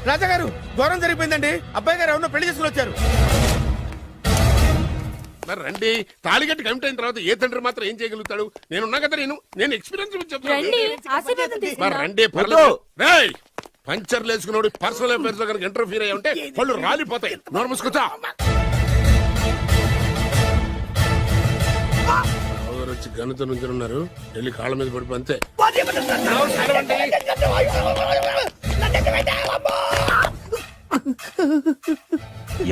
రాజా గారు ఘోరం జరిగిపోయిందండి. అబ్బాయి గారు ఎవరినో పెళ్లి చేసుకుని వచ్చారు. మరి రండి, తాళిగట్టి కమిట్ అయిన తర్వాత ఏ తండ్రి మాత్రం ఏం చేయగలుగుతాడు? నేనున్నా కదా, నేను ఎక్స్పీరియన్స్ చెప్తాను. రండి పర్లేదు. రేయ్, పంచర్లు వేసుకున్నాడు పర్సనల్ అఫైర్స్ లో కనుక ఇంటర్ఫీర్ అయ్యి ఉంటే వాళ్ళు రాలిపోతాయి. నోరు మూసుకొచ్చా. వచ్చి గనుత నుంచి ఉన్నారు, వెళ్ళి కాళ్ళ మీద పడిపో అంతే.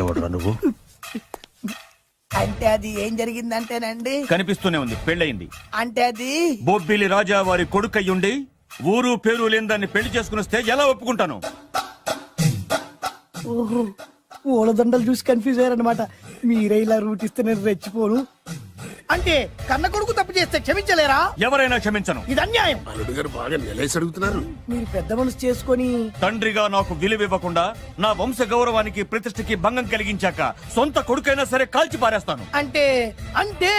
ఎవడురా నువ్వు? అంటే అది ఏం జరిగిందంటేనండి, కనిపిస్తూనే ఉంది, పెళ్ళయింది. అంటే అది బొబ్బిలి రాజా వారి కొడుకయ్యుండి ఊరు పేరు లేని దాన్ని పెళ్లి చేసుకుని వస్తే ఎలా ఒప్పుకుంటాను? ఓహో, ఓలదండలు చూసి కన్ఫ్యూజ్ అయ్యారనమాట. మీరే ఇలా రూట్ ఇస్తే నేను రెచ్చిపోను. అంటే కన్న కొడుకు తప్పు చేస్తే క్షమించలేరా? ఎవరైనా క్షమించను. ఇది అన్యాయం. అల్లుడు గారు బాగా నిలేసి అడుగుతున్నారు. మీరు పెద్ద మనసు చేసుకొని తండ్రిగా నాకు విలువివ్వకుండా నా వంశ గౌరవానికి ప్రతిష్టకి భంగం కలిగించాక సొంత కొడుకైనా సరే కాల్చి పారేస్తాను. అంటే అంటే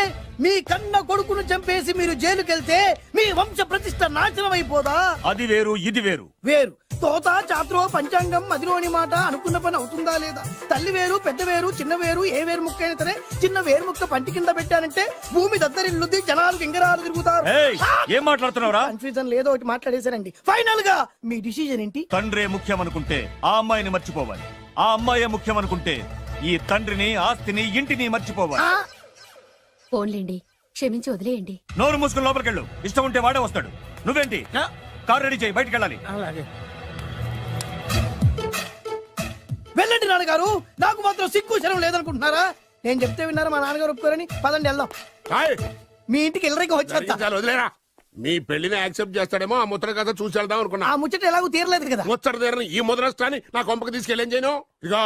మీ కన్న కొడుకును చంపేసి మీరు జైలుకెళ్తే మీ వంశ ప్రతిష్ట నాశనం అయిపోదా? అది వేరు, ఇది వేరు. వేరు. తోత చాత్రో పంచాంగం మదిలోని మాట అనుకున్న పని అవుతుందా లేదా? తల్లి వేరు, పెద్ద వేరు, చిన్న వేరు, ఏ వేరు ముక్క అయినా సరే చిన్న వేరు ముక్క పంటి కింద పెట్టానంటే భూమి దద్దరిల్లుద్ది, జనాలు గింగరాలు తిరుగుతారు. ఏం మాట్లాడుతున్నావురా? కన్ఫ్యూజన్ లేదో ఒకటి మాట్లాడేశారండి. ఫైనల్ గా మీ డిసిజన్ ఏంటి? తండ్రే ముఖ్యం అనుకుంటే ఆ అమ్మాయిని మర్చిపోవాలి. ఆ అమ్మాయే ముఖ్యం అనుకుంటే ఈ తండ్రిని, ఆస్తిని, ఇంటిని మర్చిపోవాలి. ఫోన్లేండి, క్షమించి వదిలేయండి. నోరు మూసుకుని లోపలికెళ్ళు. ఇష్టం ఉంటే వాడే వస్తాడు. నువ్వేంటి? కార్ రెడీ చేయి, బయటికి వెళ్ళాలి. వెళ్ళండి నాన్నగారు. నాకు మాత్రం సిగ్గు శరం లేదనుకుంటున్నారా? నేను చెప్తే విన్నారా? మా నాన్నగారు ఒప్పుకోరని. పదండి వెళ్దాం. మీ ఇంటికి వెళ్ళరికి వచ్చేస్తా. వదిలేరా, మీ పెళ్లిని యాక్సెప్ట్ చేస్తాడేమో ఆ ముద్ర కథ చూసి వెళ్దాం అనుకున్నా. ఆ ముచ్చట ఎలాగో తీరలేదు కదా. ముచ్చట తీరని ఈ ముద్రష్టాన్ని నా కొంపకి తీసుకెళ్ళేం చేయను. ఇక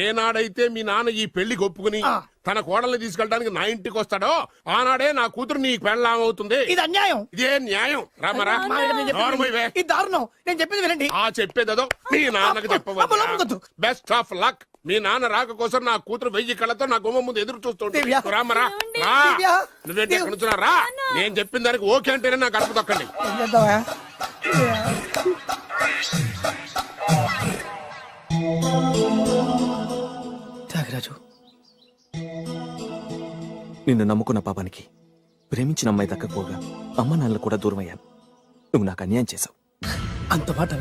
ఏనాడైతే మీ నాన్న ఈ పెళ్లికి ఒప్పుకుని తన కోడల్ని తీసుకెళ్ళడానికి నా ఇంటికి వస్తాడో ఆనాడే నా కూతురు నీ పెళ్ళాం అవుతుంది. ఇది అన్యాయం. ఇదే న్యాయం. రామరా, ఇది దారుణం. నేను చెప్పేది వినండి. ఆ చెప్పేదేదో మీ నాన్నకు చెప్పవచ్చు. Best of luck. మీ నాన్న రాక కోసం నా కూతురు 1000 కళ్ళతో నా గుమ్మ ముందు ఎదురు చూస్తుంటే రామరా, నువ్వేంటి ఎక్కడ నుంచున్నా రా. నేను చెప్పిన దానికి ఓకే అంటేనే నాకు అడుపు తొక్కండి. త్యాగరాజు, నిన్ను నమ్ముకున్న పాపానికి ప్రేమించిన అమ్మాయి దక్కకపోగా అమ్మ నాన్నలు కూడా దూరం అయ్యాను. నువ్వు నాకు అన్యాయం చేశావు. అంత మాట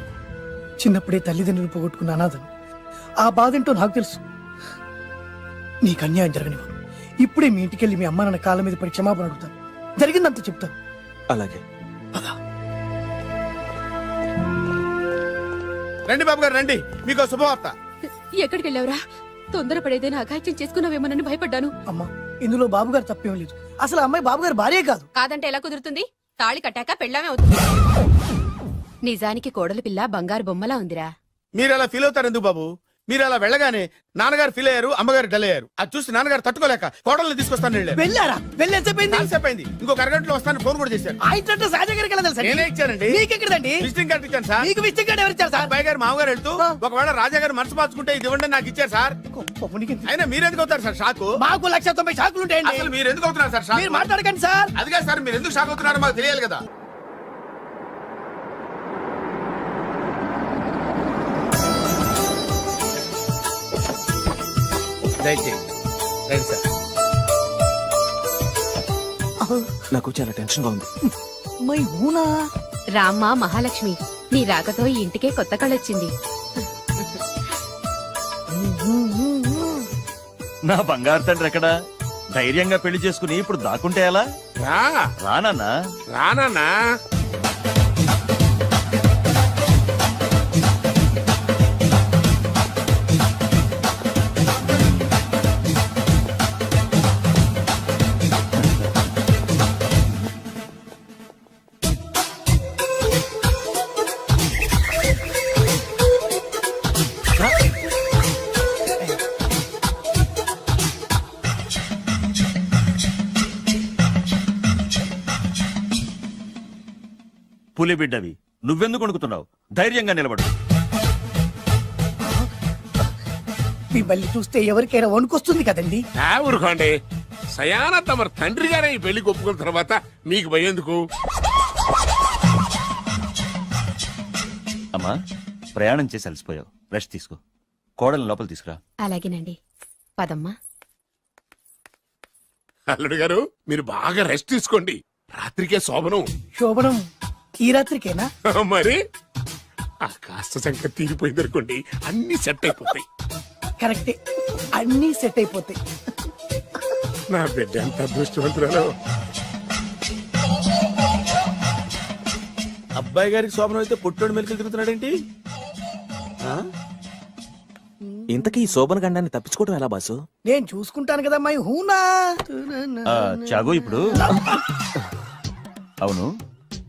చిన్నప్పుడే తల్లిదండ్రులు పోగొట్టుకున్న అనాథను. ఆ బాధ ఏంటో నాకు తెలుసు. నీకు అన్యాయం జరగనివ్వను. ఇప్పుడే మీ ఇంటికెళ్ళి మీ అమ్మ నాన్న కాళ్ళ మీద పడి క్షమాపణ అడుగుతాను. జరిగిందంత చెప్తాను. అలాగే. రండి బాబు గారు, రండి. మీకు శుభవార్త. ఎక్కడికి వెళ్ళావురా? తొందరపడేదైనా అఘాయిత్యం చేసుకున్నావేమోనని భయపడ్డాను. అమ్మా, ఇందులో బాబుగారు తప్పేం లేదు. అసలు అమ్మాయి బాబుగారు భార్యే కాదు. కాదంటే ఎలా కుదురుతుంది? తాళి కట్టాక పెళ్ళామే అవుతుంది. నిజానికి కోడలి పిల్ల బంగారు బొమ్మలా ఉందిరా. మీరు అలా ఫీల్ అవుతారు ఎందుకు బాబు? మీరు అలా వెళ్ళగానే నాన్నగారు ఫీల్ అయ్యారు, అమ్మగారు డల్ అయ్యారు. అది చూసి నాన్నగారు తట్టుకోలేక కోడల్ని తీసుకొస్తాను వెళ్ళారా? వెళ్ళేసేపోయింది. ఇంకొక అరగంటలో వస్తాను ఫోన్ కూడా చేశారు. ఆ ఇంట్లో రాజా గారికి ఎలా తెలుసా? నేనే ఇచ్చానండి. మీకెక్కడండి? విజిటింగ్ కార్డు ఇచ్చాను సార్. మీకు విజిటింగ్ కార్డు ఎవరు ఇచ్చారు సార్? అబ్బాయి గారు మామగారు వెళ్తూ ఒకవేళ రాజా గారు మనసు మార్చుకుంటే ఇది ఇవ్వండి నాకు ఇచ్చారు సార్. అయినా మీరు ఎందుకు అవుతారు సార్ షాకు? మాకు 190 షాకులు ఉంటాయండి. అసలు మీరు ఎందుకు అవుతున్నారు సార్ షాక్? మీరు మాట్లాడకండి సార్. అది కాదు సార్, మీరు ఎందుకు షాక్ అవుతున్నారో మాకు తెలియాలి కదా. నాకు చాలా టెన్షన్ గా ఉంది. రామ్మా మహాలక్ష్మి, నీ రాకతో ఈ ఇంటికే కొత్త కళొచ్చింది. నా బంగారు తండ్రి ఎక్కడా? ధైర్యంగా పెళ్లి చేసుకుని ఇప్పుడు దాక్కుంటే ఎలా? రానన్నా. రానన్నా. పులి బిడ్డవి, నువ్వెందుకు వణుకుతున్నావు? ధైర్యంగా నిలబడు. మిమ్మల్ని చూస్తే ఎవరికైనా వణుకొస్తుంది కదండి. ఊరుకోండి. సయాన తమ తండ్రి గారే ఈ పెళ్లికి ఒప్పుకున్న తర్వాత మీకు భయందుకు? అమ్మా, ప్రయాణం చేసి అలసిపోయావు, రెస్ట్ తీసుకో. కోడల్ని లోపల తీసుకురా. అలాగేనండి పదమ్మా. అల్లుడు గారు మీరు బాగా రెస్ట్ తీసుకోండి, రాత్రికే శోభనం. శోభనం ఈ రాత్రికేనా? మరి ఆ కాస్త సంఖ్య తీరిపోయింది అనుకోండి, అన్ని సెట్ అయిపోతాయి. కరెక్టే, అన్నీ సెట్ అయిపోతాయి. నా బిడ్డ ఎంత అదృష్టవంతురాలు. అబ్బాయి గారికి శోభనం అయితే పుట్టోడు మెలికలు తిరుగుతున్నాడేంటి? ఇంతకీ ఈ శోభన గండాన్ని తప్పించుకోవడం ఎలా బాసు? నేను చూసుకుంటాను కదా మై హూనా. చాగు ఇప్పుడు. అవును,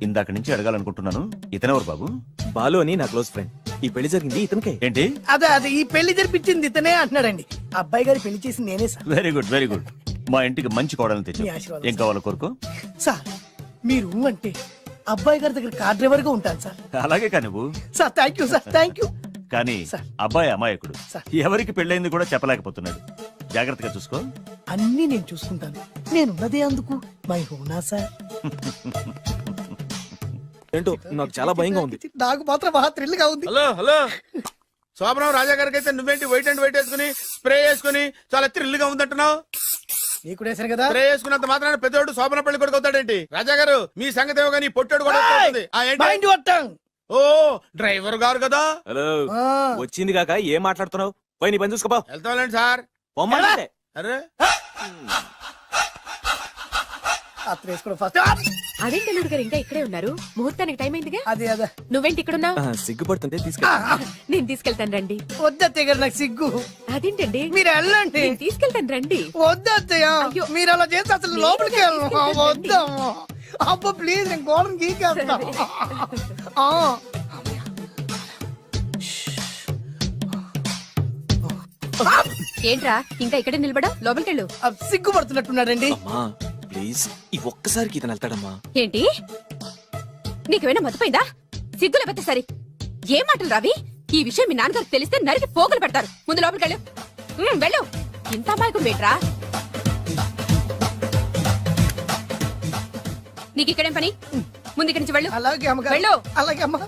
ఇందాక నుంచి అడగాలనుకుంటున్నాను, ఇతనెవరు బాబు? బాలు అని నా క్లోజ్ ఫ్రెండ్. ఈ పెళ్లి జరిగింది ఇతనికే. ఏంటి? అదే ఈ పెళ్లి జరిపించింది ఇతనే అంటున్నాడండి. అబ్బాయి గారి పెళ్లి చేసింది నేనే sir. Very good, very good. మా ఇంటికి మంచి కోడల్ని తెచ్చు. మీ ఆశీర్వాదం ఏం కావాలో కోరుకో. సార్ మీరు అంటే అబ్బాయి గారి దగ్గర కార్ డ్రైవర్ గా ఉంటాను సార్. అలాగే కానీ నువ్వు. Sir thank you sir, thank you. కానీ సార్. అబ్బాయి అమాయకుడు, సార్. ఎవరికి పెళ్ళైంది కూడా చెప్పలేకపోతున్నాడు. జాగ్రత్తగా చూసుకో. అన్నీ నేను చూసుకుంటాను, నేనున్నదే అందుకు మై హూనా సార్. ఏంటో నాకు చాలా భయంగా ఉంది. నాకు మాత్రం బాగా థ్రిల్ గా ఉంది. హలో హలో, శోభనం రాజా గారికి అయితే నువ్వేంటి వైట్ అండ్ వైట్ వేసుకుని స్ప్రే వేసుకుని చాలా థ్రిల్గా ఉందంటున్నావు? నీకు వేసాను కదా. స్ప్రే వేసుకున్నంత మాత్రాన పెద్దోడు శోభన పెళ్లి కొడుకు అవుతాడేంటి? రాజా గారు మీ సంగతి ఏమో కానీ పొట్టోడు కూడా అవుతుంది. ఆ ఏంటి? Mind your tongue. ఓ డ్రైవర్ గారు కదా. హలో, ఆ. వచ్చింది కాక ఏం మాట్లాడుతున్నావు? పోయి నీ పని చూసుకోపో. వెళ్తాంలేండి సార్. పొమ్మంటే. అరే అత్త వేసుకోవడం ఫస్ట్. అదేంటి అల్లుడు గారు ఇంకా ఇక్కడే ఉన్నారు? ముహూర్తానికి టైం అయిందిగా. అదే నువ్వేంటి ఇక్కడున్నావు? సిగ్గుపడుతుంటే తీసుకెళ్ళి. నేను తీసుకెళ్తాను రండి. వద్దత్తయ్య గారు, నాకు సిగ్గు. అదేంటండి? మీరు వెళ్ళండి. నేను తీసుకెళ్తాను రండి. వద్దత్తయ్య, అయ్యో. మీరు అలా చేస్తే అసలు లోపలికి వెళ్ళను. వద్దమ్మా. అబ్బా ప్లీజ్, నేను గోడను గీకేస్తా. ఆ. ఏంట్రా ఇంకా ఇక్కడే నిలబడా? లోపలికెళ్ళు. సిగ్గుపడుతున్నట్టున్నాడండి. అమ్మా ప్లీజ్, ఈ ఒక్కసారికి ఇతను వెళ్తాడమ్మా. ఏంటి నీకేమైనా మతిపోయిందా? సిగ్గులు పెద్ద సరి ఏ మాటలు రావి? ఈ విషయం మీ నాన్నగారికి తెలిస్తే నరికి పోగులు పెడతారు. ముందు లోపలికెళ్ళు. వెళ్ళు. ఇంత అమాయకుడు వేట్రా? నీకు ఇక్కడేం పని? ముందు ఇక్కడి నుంచి వెళ్ళు. అలాగే అమ్మగారు. వెళ్ళు. అలాగే అమ్మా,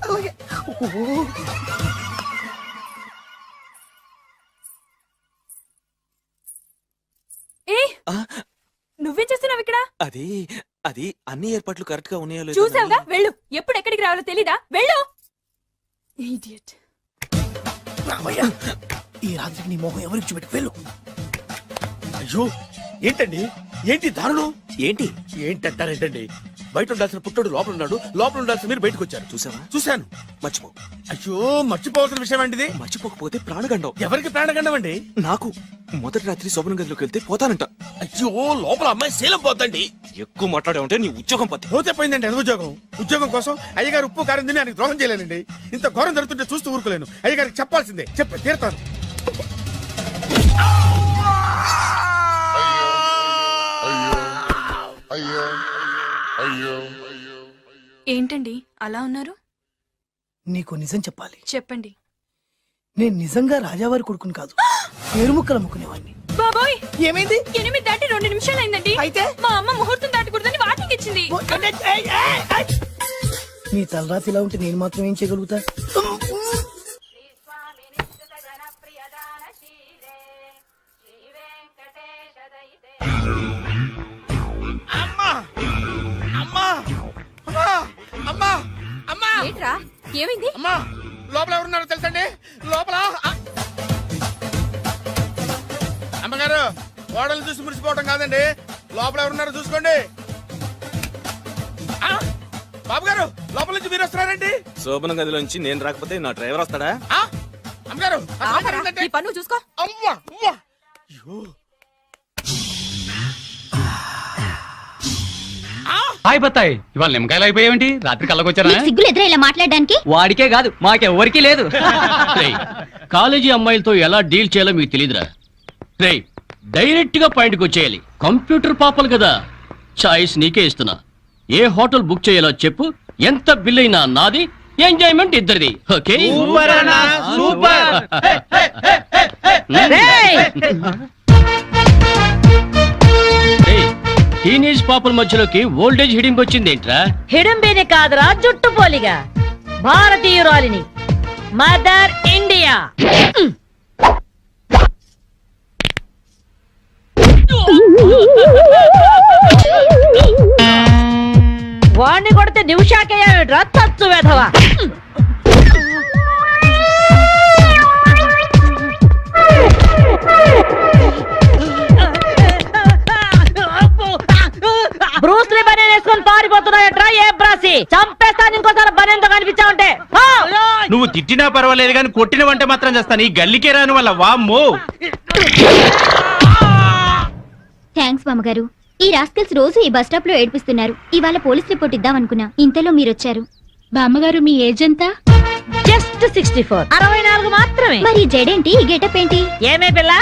అలాగే. ఓ. నువ్వేం చేస్తున్నావు ఇక్కడ? అది అది అన్ని ఏర్పాట్లు కరెక్ట్ గా ఉన్నాయో లేదో చూసావుగా, వెళ్ళు. ఎప్పుడు ఎక్కడికి రావాలో తెలీదా? వెళ్ళు. Idiot. రామయ్య, ఈ రాత్రికి నీ మొహం ఎవరికి చూపెట్టు. వెళ్ళు. అయ్యో ఏంటండి, ఏంటి దారుణం? ఏంటి ఏంటంటారేంటండి? బయట ఉండాల్సిన పుట్టోడు లోపల ఉన్నాడు, లోపల ఉండాల్సిన మీరు బయటకు వచ్చారు. చూసావా? చూశాను. మర్చిపో. అయ్యో మర్చిపోవాల్సిన విషయం అండి ఇది. మర్చిపోకపోతే ప్రాణగండం. ఎవరికి ప్రాణగండం అండి? నాకు మొదటి రాత్రి శోభన గదిలోకి వెళ్తే పోతానంట. అయ్యో లోపల అమ్మాయి శీలం పోతండి. ఎక్కువ మాట్లాడే ఉంటే నీ ఉద్యోగం పత్తి. పోతే పోయిందండి అది ఉద్యోగం. ఉద్యోగం కోసం అయ్యగారు ఉప్పు కారం తిని ఆయనకు ద్రోహం చేయలేనండి. ఇంత ఘోరం జరుగుతుంటే చూస్తూ ఊరుకోలేను. అయ్యగారికి చెప్పాల్సిందే, చెప్పి తీరుతాను. ఏంటండి అలా ఉన్నారు? నీకు నిజం చెప్పాలి. చెప్పండి. నేను నిజంగా రాజావారి కొడుకుని కాదు, పేరుముక్కలు అమ్ముకునేవాడిని. బాబోయ్, ఏమైంది? 8 దాటి 2 నిమిషాలు అయిందండి. అయితే మా అమ్మ ముహూర్తం దాటకూడదని వార్నింగ్ ఇచ్చింది. నీ తలరాతి ఇలా ఉంటే నేను మాత్రం ఏం చేయగలుగుతా? అమ్మా అమ్మా అమ్మా అమ్మా అమ్మా ఏంట్రా ఏమైంది? అమ్మా లోపల ఎవరున్నారో తెలుసండి? లోపల అమ్మగారు, గోడలు చూసి మురిసిపోవడం కాదండి, లోపల ఎవరున్నారో చూసుకోండి. ఆ, బాబు గారు లోపల నుంచి మీరు వస్తున్నారండి. శోభన గదిలోంచి నేను రాకపోతే నా డ్రైవర్ వస్తాడా? ఆ, అమ్మగారు ఆ సామాన్ ఆపరా, ఏంటంటే? నీ పన్ను చూసుకో. అవ్వా అవ్వా. అయ్యో. హాయ్ బత్తాయి, ఇవాళ నిమ్మకాయలు అయిపోయావేంటి? రాత్రి కళ్ళకొచ్చారా? సిగ్గులు ఎదురా ఇలా మాట్లాడడానికి? వాడికే కాదు మాకెవ్వరికీ లేదు. రేయ్, కాలేజీ అమ్మాయిలతో ఎలా డీల్ చేయాలో మీకు తెలియదురా. రేయ్, డైరెక్ట్ గా పాయింట్కి వచ్చేయాలి. కంప్యూటర్ పాపలు కదా, చాయిస్ నీకే ఇస్తున్నా. ఏ హోటల్ బుక్ చేయాలో చెప్పు, ఎంత బిల్ అయినా నాది, ఎంజాయ్మెంట్ ఇద్దరిది. ఓకే? రేయ్, టీనేజ్ పాపల మధ్యలోకి ఓల్డేజ్ హిడింపు వచ్చింది ఏంట్రా? హిడంబేనే కాదురా, జుట్టు పోలిగా భారతీయురాలిని. Mother India. వాణ్ణి కొడితే నిమిషాకేయా తచ్చు వేధవా. బ్రూస్లీ బనేన్ వేసుకొని పారిపోతున్నాయట్రా ఏ బ్రాసి. చంపేస్తాను ఇంకోసారి బనేన్తో కనిపించావంటే. నువ్వు తిట్టినా పర్వాలేదు కానీ కొట్టిన వంట మాత్రం చేస్తాను. ఈ గల్లికే రాని వల్ల వామ్మో. థ్యాంక్స్ బామ్మగారు. ఈ రాస్కల్స్ రోజు ఈ బస్ స్టాప్ లో ఏడిపిస్తున్నారు. ఇవాళ పోలీస్ రిపోర్ట్ ఇద్దాం అనుకున్నా, ఇంతలో మీరొచ్చారు. బామ్మగారు మీ ఏజ్ ఎంత? జస్ట్ 64. 64 మాత్రమే. మరి జడేంటి, ఈ గెటప్ ఏంటి? ఏమే పిల్ల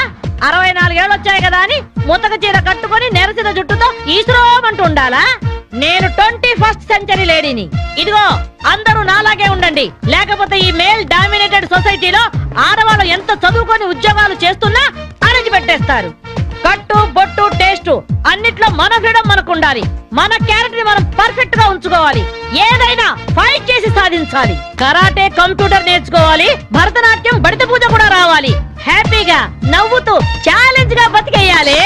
64 ఏళ్ళు వచ్చాయి కదా అని ముతక చీర కట్టుకొని నెరసిన జుట్టుతో ఈశ్వరమంటూ ఉండాలా? నేను 21st సెంచరీ లేడీని. ఇదిగో అందరూ నాలాగే ఉండండి, లేకపోతే ఈ మేల్ డామినేటెడ్ సొసైటీలో ఆడవాళ్ళు ఎంత చదువుకొని ఉద్యోగాలు చేస్తున్నా అణచి పెట్టేస్తారు. కట్టు బొట్టు టేస్ట్ అన్నిట్లో మన ఫ్రీడమ్ మనకు ఉండాలి. మన క్యారెక్టర్ ని మనం పర్ఫెక్ట్ గా ఉంచుకోవాలి. ఏదైనా ఫైట్ చేసి సాధించాలి. కరాటే, కంప్యూటర్ నేర్చుకోవాలి. భరతనాట్యం, బడిత పూజ కూడా రావాలి. హ్యాపీగా నవ్వుతూ ఛాలెంజ్ గా బతికేయాలి.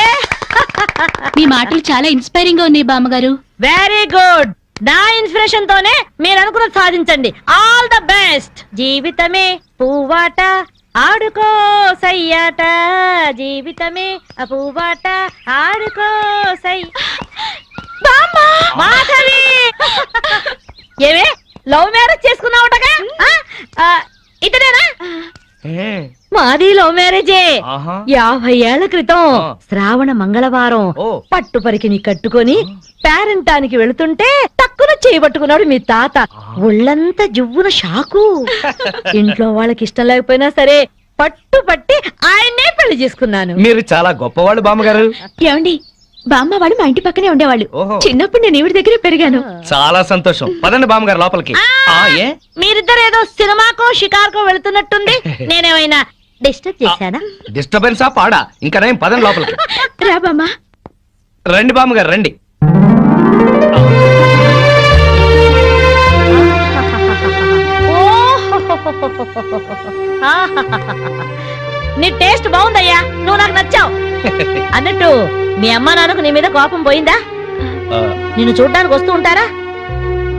మీ మాటలు చాలా ఇన్స్పైరింగ్ గా ఉన్నాయి బామ్మగారు. Very good. నా ఇన్స్పిరేషన్ తోనే మీరు అనుకున్నది సాధించండి. All the best. జీవితమే పువ్వాట ఆడుకో సయ్యాట, జీవితమే పువ్వాట ఆడుకో సై. మాధవి ఏమే లవ్ మ్యారేజ్ చేసుకున్నావుటగా? ఇతనేనా? మాది లవ్ మ్యారేజే. 50 ఏళ్ల క్రితం శ్రావణ మంగళవారం పట్టు పరికిని కట్టుకొని పేరంటానికి వెళుతుంటే టక్కున చేయబట్టుకున్నాడు మీ తాత. ఒళ్ళంతా జువ్వున షాకు. ఇంట్లో వాళ్ళకి ఇష్టం లేకపోయినా సరే పట్టు పట్టి ఆయన్నే పెళ్లి చేసుకున్నాను. మీరు చాలా గొప్పవాళ్ళు బామ్మగారు. ఏమండి, బామ్మ వాళ్ళు మా ఇంటి పక్కనే ఉండేవాళ్ళు. చిన్నప్పుడు నేను ఈవిడ దగ్గరే పెరిగాను. చాలా సంతోషం. పదండి బామ్మగారు లోపలికి. ఏ మీరిద్దరు ఏదో సినిమాకో షికార్కో వెళుతున్నట్టుంది. నేనేమైనా డిస్టర్బ్ చేశానా? డిస్టర్బెన్స్ ఆ పాడా? ఇంకా నేను పదండి లోపలికి. రా బామ్మ. రండి బామ్మగారు రండి. నీ టేస్ట్ బాగుందయ్యా, నువ్వు నాకు నచ్చావు. అన్నట్టు మీ అమ్మా నాన్నకు నీ మీద కోపం పోయిందా? నిన్ను చూడ్డానికి వస్తూ ఉంటారా?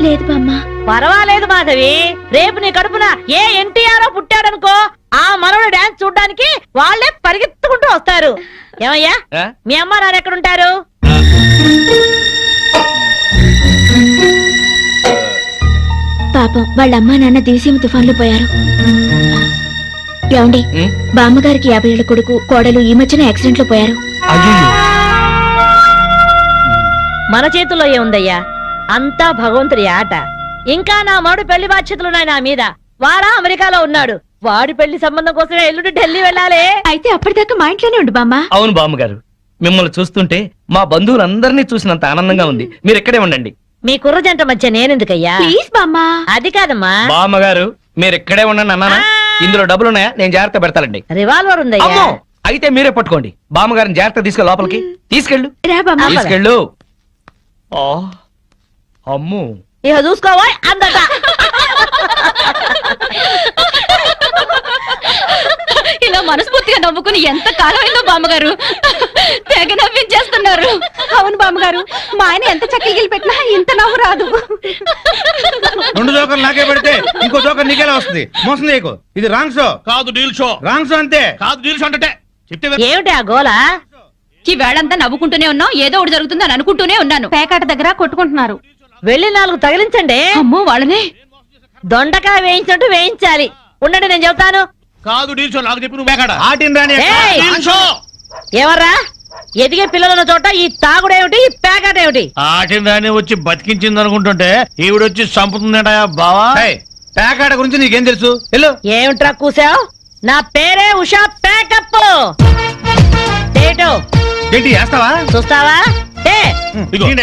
లేదు బామ్మ. పర్వాలేదు మాధవి. రేపు నీ కడుపున ఏ ఎన్టీఆర్ పుట్టాడనుకో, ఆ మనవడు డాన్స్ చూడ్డానికి వాళ్ళే పరిగెత్తుకుంటూ వస్తారు. ఏమయ్యా మీ అమ్మా నాన్న ఎక్కడుంటారు? పాపం వాళ్ళ అమ్మా నాన్న దివిసీమ తుఫాన్లో పోయారు. ఏమండి, బామ్మగారికి 50 ఏళ్ల కొడుకు కోడలు ఈ మధ్యన యాక్సిడెంట్ లో పోయారు. మన చేతుల్లో ఏముందయ్యా, అంతా భగవంతుడి ఆట. ఇంకా నా మాడు పెళ్లి బాధ్యతలున్నాయి నా మీద. వారా అమెరికాలో ఉన్నాడు. వాడి పెళ్లి సంబంధం కోసం ఎల్లుండి ఢిల్లీ వెళ్ళాలి. అయితే అప్పటిదాకా మా ఇంట్లోనే ఉండు బామ్మ. అవును బామ్మగారు, మిమ్మల్ని చూస్తుంటే మా బంధువులందరినీ చూసినంత ఆనందంగా ఉంది. మీరు ఇక్కడే ఉండండి. మీ కుర్ర జంట మధ్య నేనెందుకయ్యా? ప్లీజ్ బామ్మ. అది కాదమ్మా. బామ్మగారు మీరు ఇక్కడే ఉండండి అన్నానా? ఇందులో డబ్బులున్నాయా? నేను జాగ్రత్త పెడతానండి. రివాల్వర్ ఉందయ్యా. అమ్మో, అయితే మీరే పట్టుకోండి. బామ్మగారిని జాగ్రత్త తీసుకెళ్ళి లోపలికి తీసుకెళ్ళు. రా బామ్మ. తీసుకెళ్ళు. అమ్ము ఇక చూసుకోవా అందట. ఇలా మనస్ఫూర్తిగా నవ్వుకుని ఎంత కాలం అయిందో బామ్మగారు. తెగ నవ్వించేస్తున్నారు. అవును బామ్మగారు, మా ఆయన ఎంత చక్కగిలి పెట్టినా ఇంత నవ్వు రాదు. 2 జోకర్లు నాకే పెడితే ఇంకో జోకర్ నీకేలా వస్తుంది? మోసం చేయకు. ఇది రాంగ్ షో కాదు, డీల్ షో. రాంగ్ షో అంతే. కాదు, డీల్ షో అంటే చెప్తే ఏమిటి ఆ గోలా? ఈ వేళంతా నవ్వుకుంటూనే ఉన్నాం, ఏదో ఒకటి జరుగుతుందని అనుకుంటూనే ఉన్నాను. పేకాట దగ్గర కొట్టుకుంటున్నారు. వెళ్ళి 4 తగిలించండి. అమ్మో వాళ్ళనే దొండకాయ వేయించినట్టు వేయించాలి. ఉండండి నేను చెబుతాను. కాదు, డీల్ షో. నాకు చెప్పి నువ్వు బేకాడ. ఆటిన్ రాని ఏయ్! Deal show. ఎవర్రా ఎదిగే పిల్లలున్న చోట ఈ తాగుడేమిటి, ఈ పేకాట ఏమిటి? ఆటిని వచ్చి బతికించింది అనుకుంటుంటే ఈవిడొచ్చి చంపుతుందట బావా. పేకాట గురించి నీకేం తెలుసు? వెళ్ళు. ఏమిట్రా కూసావు? నా పేరే ఉషా పేకప్. ఏంటి చేస్తావా? చూస్తావా?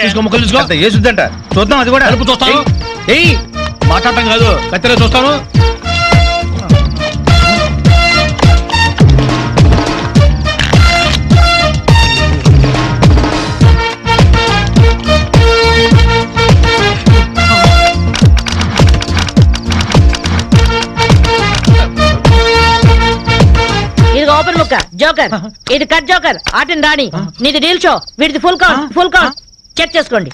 తీసుకో, ముక్కలు తీసుకో. ఏసుద్దంట చూద్దాం. అది కూడా కలుపు చూస్తాను. మాట్లాడటం కాదు, కత్తెరే చూస్తాను. జోకర్ ఇది కట్ జోకర్ ఆటన్ రాణి నీది డీల్ షో వీడిది ఫుల్ కౌంట్ చెక్ చేసుకోండి.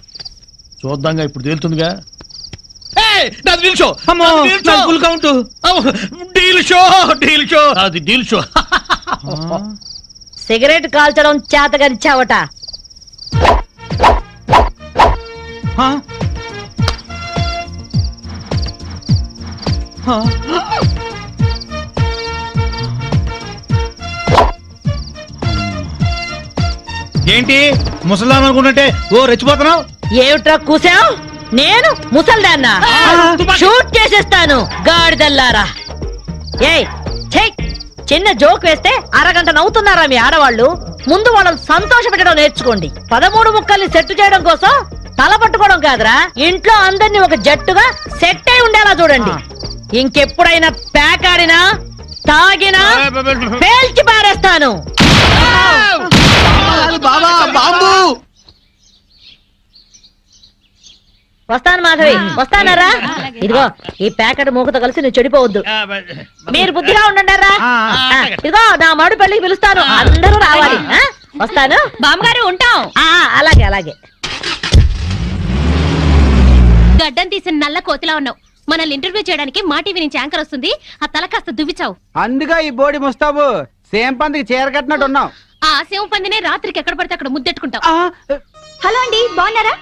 చూద్దాంగా ఇప్పుడు తేలుతుందిగా. Full count. అది డీల్ షో. సిగరెట్ కాల్చడం చేతగరిచావట. ఏంటి ముసలాం అనుకుంటుంటే ఓ రెచ్చిపోతున్నావు? ఏమిట్రా కూసావు? నేను ముసల్దాన్నా? షూట్ చేసేస్తాను గాడిదల్లారా. ఏయ్ ఛై, చిన్న జోక్ వేస్తే అరగంట నవ్వుతున్నారా మీ ఆడవాళ్ళు? ముందు వాళ్ళని సంతోష పెట్టడం నేర్చుకోండి. 13 ముక్కల్ని సెట్ చేయడం కోసం తల పట్టుకోవడం కాదురా, ఇంట్లో అందరినీ ఒక జట్టుగా సెట్ అయి ఉండేలా చూడండి. ఇంకెప్పుడైనా ప్యాక్ ఆడినా తాగినా పేల్చి పారేస్తాను. వస్తాను మాధవి, వస్తానరా? ఇదిగో ఈ ప్యాకెట్ మూకతో కలిసి నువ్వు చెడిపోవద్దు. మీరు బుద్ధిగా ఉండండిరా. ఇదిగో నా మడు పెళ్లికి పిలుస్తాను, అందరూ రావాలి. వస్తాను బామ్మగారు, ఉంటాం. అలాగే అలాగే. గడ్డం తీసిన నల్ల కోతిలా ఉన్నావు. మనల్ని ఇంటర్వ్యూ చేయడానికి మా టీవీ నుంచి యాంకర్ వస్తుంది. ఆ తల కాస్త దువ్విచావు. అందుగా ఈ బోడి ముస్తాబు సేమ్ పందికి చీర కట్టినట్టు ఉన్నావు. ఆ సేవ పందినే రాత్రికి ఎక్కడ పడితే అక్కడ ముద్దెట్టుకుంటావు. హలో అండి, బాగున్నారా?